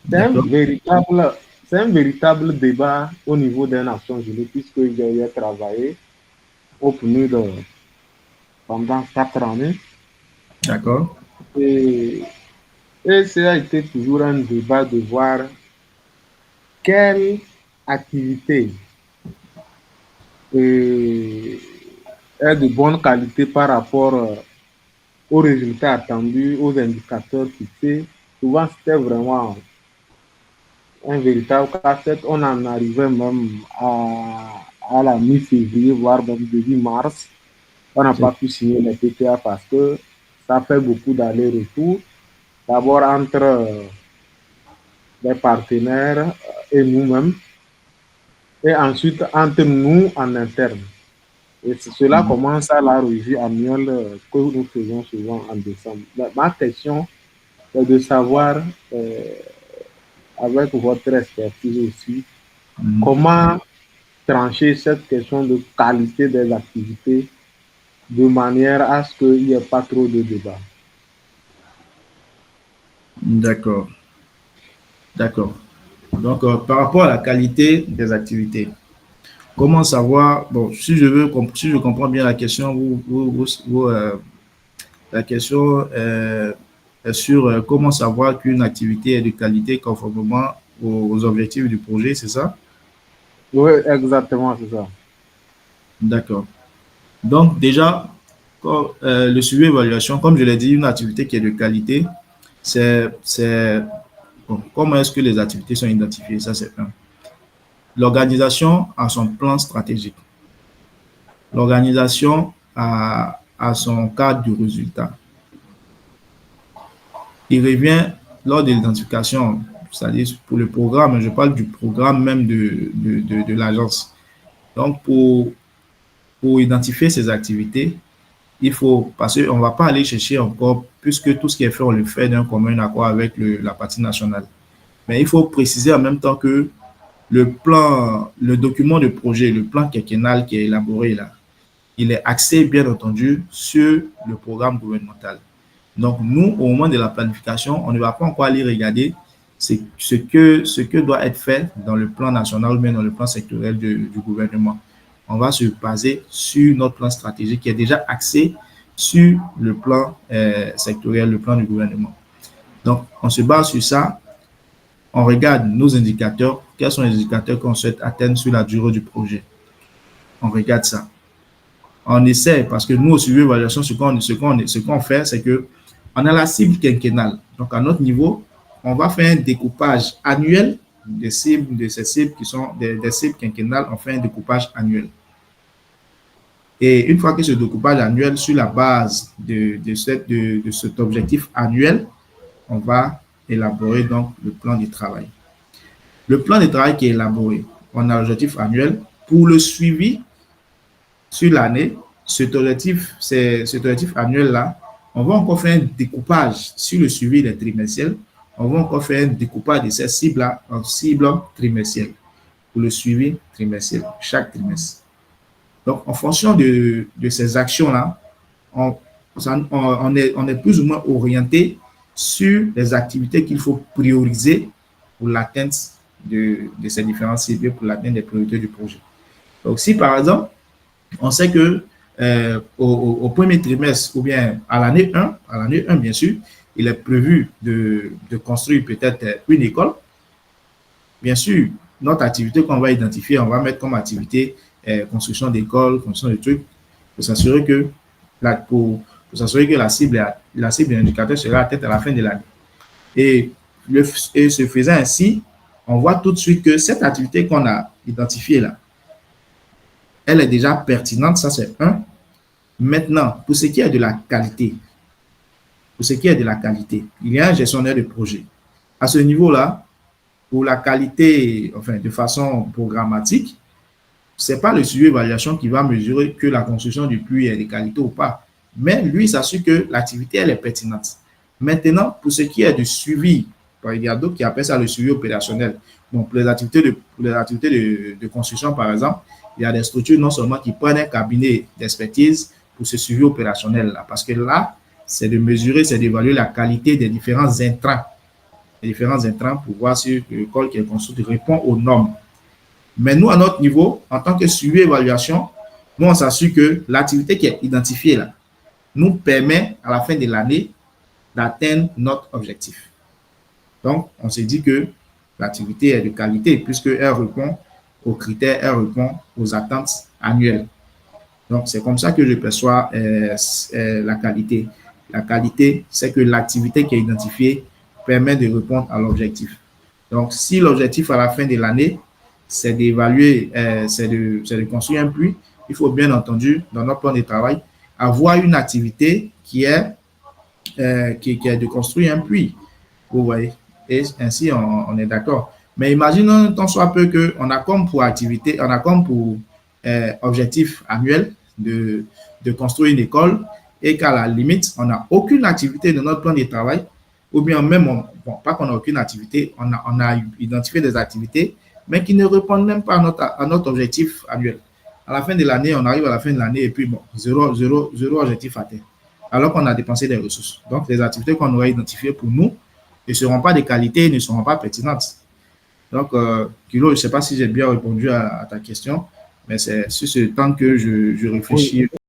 C'est un véritable débat au niveau des Nations Unies, puisque j'ai travaillé au PNUD pendant 4 années. D'accord. Et ça a été toujours un débat de voir quelle activité est de bonne qualité par rapport aux résultats attendus, aux indicateurs fixés. Souvent, c'était vraiment un véritable casse-tête. On en arrivait même à la mi-février, voire même début mars. On n'a pas pu signer les PTA parce que ça fait beaucoup d'allers-retours. D'abord entre les partenaires et nous-mêmes, et ensuite entre nous en interne. Et cela commence à la revue annuelle que nous faisons souvent en décembre. Ma question est de savoir, avec votre expertise aussi, comment trancher cette question de qualité des activités de manière à ce qu'il n'y ait pas trop de débats. D'accord. D'accord. Donc, par rapport à la qualité des activités, comment savoir, bon, si je comprends bien la question, la question est sur comment savoir qu'une activité est de qualité conformément aux objectifs du projet, c'est ça? Oui, exactement, c'est ça. D'accord. Donc, déjà, le suivi évaluation, comme je l'ai dit, une activité qui est de qualité, c'est bon, comment est-ce que les activités sont identifiées? Ça, c'est un. L'organisation a son plan stratégique. l'organisation a son cadre de résultat. Il revient lors de l'identification, c'est-à-dire pour le programme, je parle du programme même de l'agence. Donc, pour identifier ces activités, il faut, parce qu'on ne va pas aller chercher encore, puisque tout ce qui est fait, on le fait d'un commun accord avec la partie nationale. Mais il faut préciser en même temps que le plan, le document de projet, le plan quinquennal qui est élaboré là, il est axé, bien entendu, sur le programme gouvernemental. Donc, nous, au moment de la planification, on ne va pas encore aller regarder ce que doit être fait dans le plan national ou bien dans le plan sectoriel du gouvernement. On va se baser sur notre plan stratégique qui est déjà axé sur le plan sectoriel, le plan du gouvernement. Donc, on se base sur ça. On regarde nos indicateurs. Quels sont les indicateurs qu'on souhaite atteindre sur la durée du projet? On regarde ça. On essaie, parce que nous, au suivi d'évaluation, ce qu'on fait, c'est que on a la cible quinquennale. Donc, à notre niveau, on va faire un découpage annuel des cibles, de ces cibles qui sont des cibles quinquennales. On fait un découpage annuel. Et une fois que ce découpage annuel, sur la base de cet objectif annuel, on va élaborer donc le plan de travail. Le plan de travail qui est élaboré, on a l'objectif annuel. Pour le suivi sur l'année, cet objectif annuel-là, on va encore faire un découpage sur le suivi des trimestriels. On va encore faire un découpage de ces cibles-là en cibles trimestrielles pour le suivi trimestriel, chaque trimestre. Donc, en fonction de ces actions-là, on est plus ou moins orienté sur les activités qu'il faut prioriser pour l'atteinte de ces différents cibles, pour l'atteinte des priorités du projet. Donc, si par exemple, on sait que au premier trimestre ou bien à l'année 1, bien sûr, il est prévu de construire peut-être une école. Bien sûr, notre activité qu'on va identifier, on va mettre comme activité construction d'écoles, construction de trucs, pour s'assurer que la cible de l'indicateur sera atteinte à la fin de l'année. Et ce faisant ainsi, on voit tout de suite que cette activité qu'on a identifiée là, elle est déjà pertinente, ça c'est un. Maintenant, pour ce qui est de la qualité, il y a un gestionnaire de projet. À ce niveau-là, pour la qualité, enfin de façon programmatique, ce n'est pas le suivi évaluation qui va mesurer que la construction du puits est de qualité ou pas. Mais lui, il s'assure que l'activité, elle est pertinente. Maintenant, pour ce qui est du suivi, il y a d'autres qui appellent ça le suivi opérationnel. Donc, pour les activités de construction, par exemple, il y a des structures non seulement qui prennent un cabinet d'expertise pour ce suivi opérationnel-là, parce que là, c'est de mesurer, c'est d'évaluer la qualité des différents intrants. Les différents intrants pour voir si l'école qui est construite répond aux normes. Mais nous, à notre niveau, en tant que suivi évaluation, nous, on s'assure que l'activité qui est identifiée là nous permet, à la fin de l'année, d'atteindre notre objectif. Donc, on s'est dit que l'activité est de qualité puisqu'elle répond aux critères, elle répond aux attentes annuelles. Donc, c'est comme ça que je perçois la qualité. La qualité, c'est que l'activité qui est identifiée permet de répondre à l'objectif. Donc, si l'objectif à la fin de l'année, c'est d'évaluer, c'est de construire un puits, il faut bien entendu, dans notre plan de travail, avoir une activité qui est de construire un puits. Vous voyez? Et ainsi, on est d'accord. Mais imaginons tant soit peu qu'on a comme pour activité, on a comme pour objectif annuel de construire une école et qu'à la limite, on n'a aucune activité de notre plan de travail, ou bien même, pas qu'on n'a aucune activité, on a identifié des activités, mais qui ne répondent même pas à notre objectif annuel. À la fin de l'année, on arrive à la fin de l'année et puis, bon, zéro objectif atteint, alors qu'on a dépensé des ressources. Donc, les activités qu'on aurait identifiées pour nous ne seront pas de qualité, ne seront pas pertinentes. Donc, Kilo, je ne sais pas si j'ai bien répondu à ta question, mais c'est sur ce temps que je réfléchis.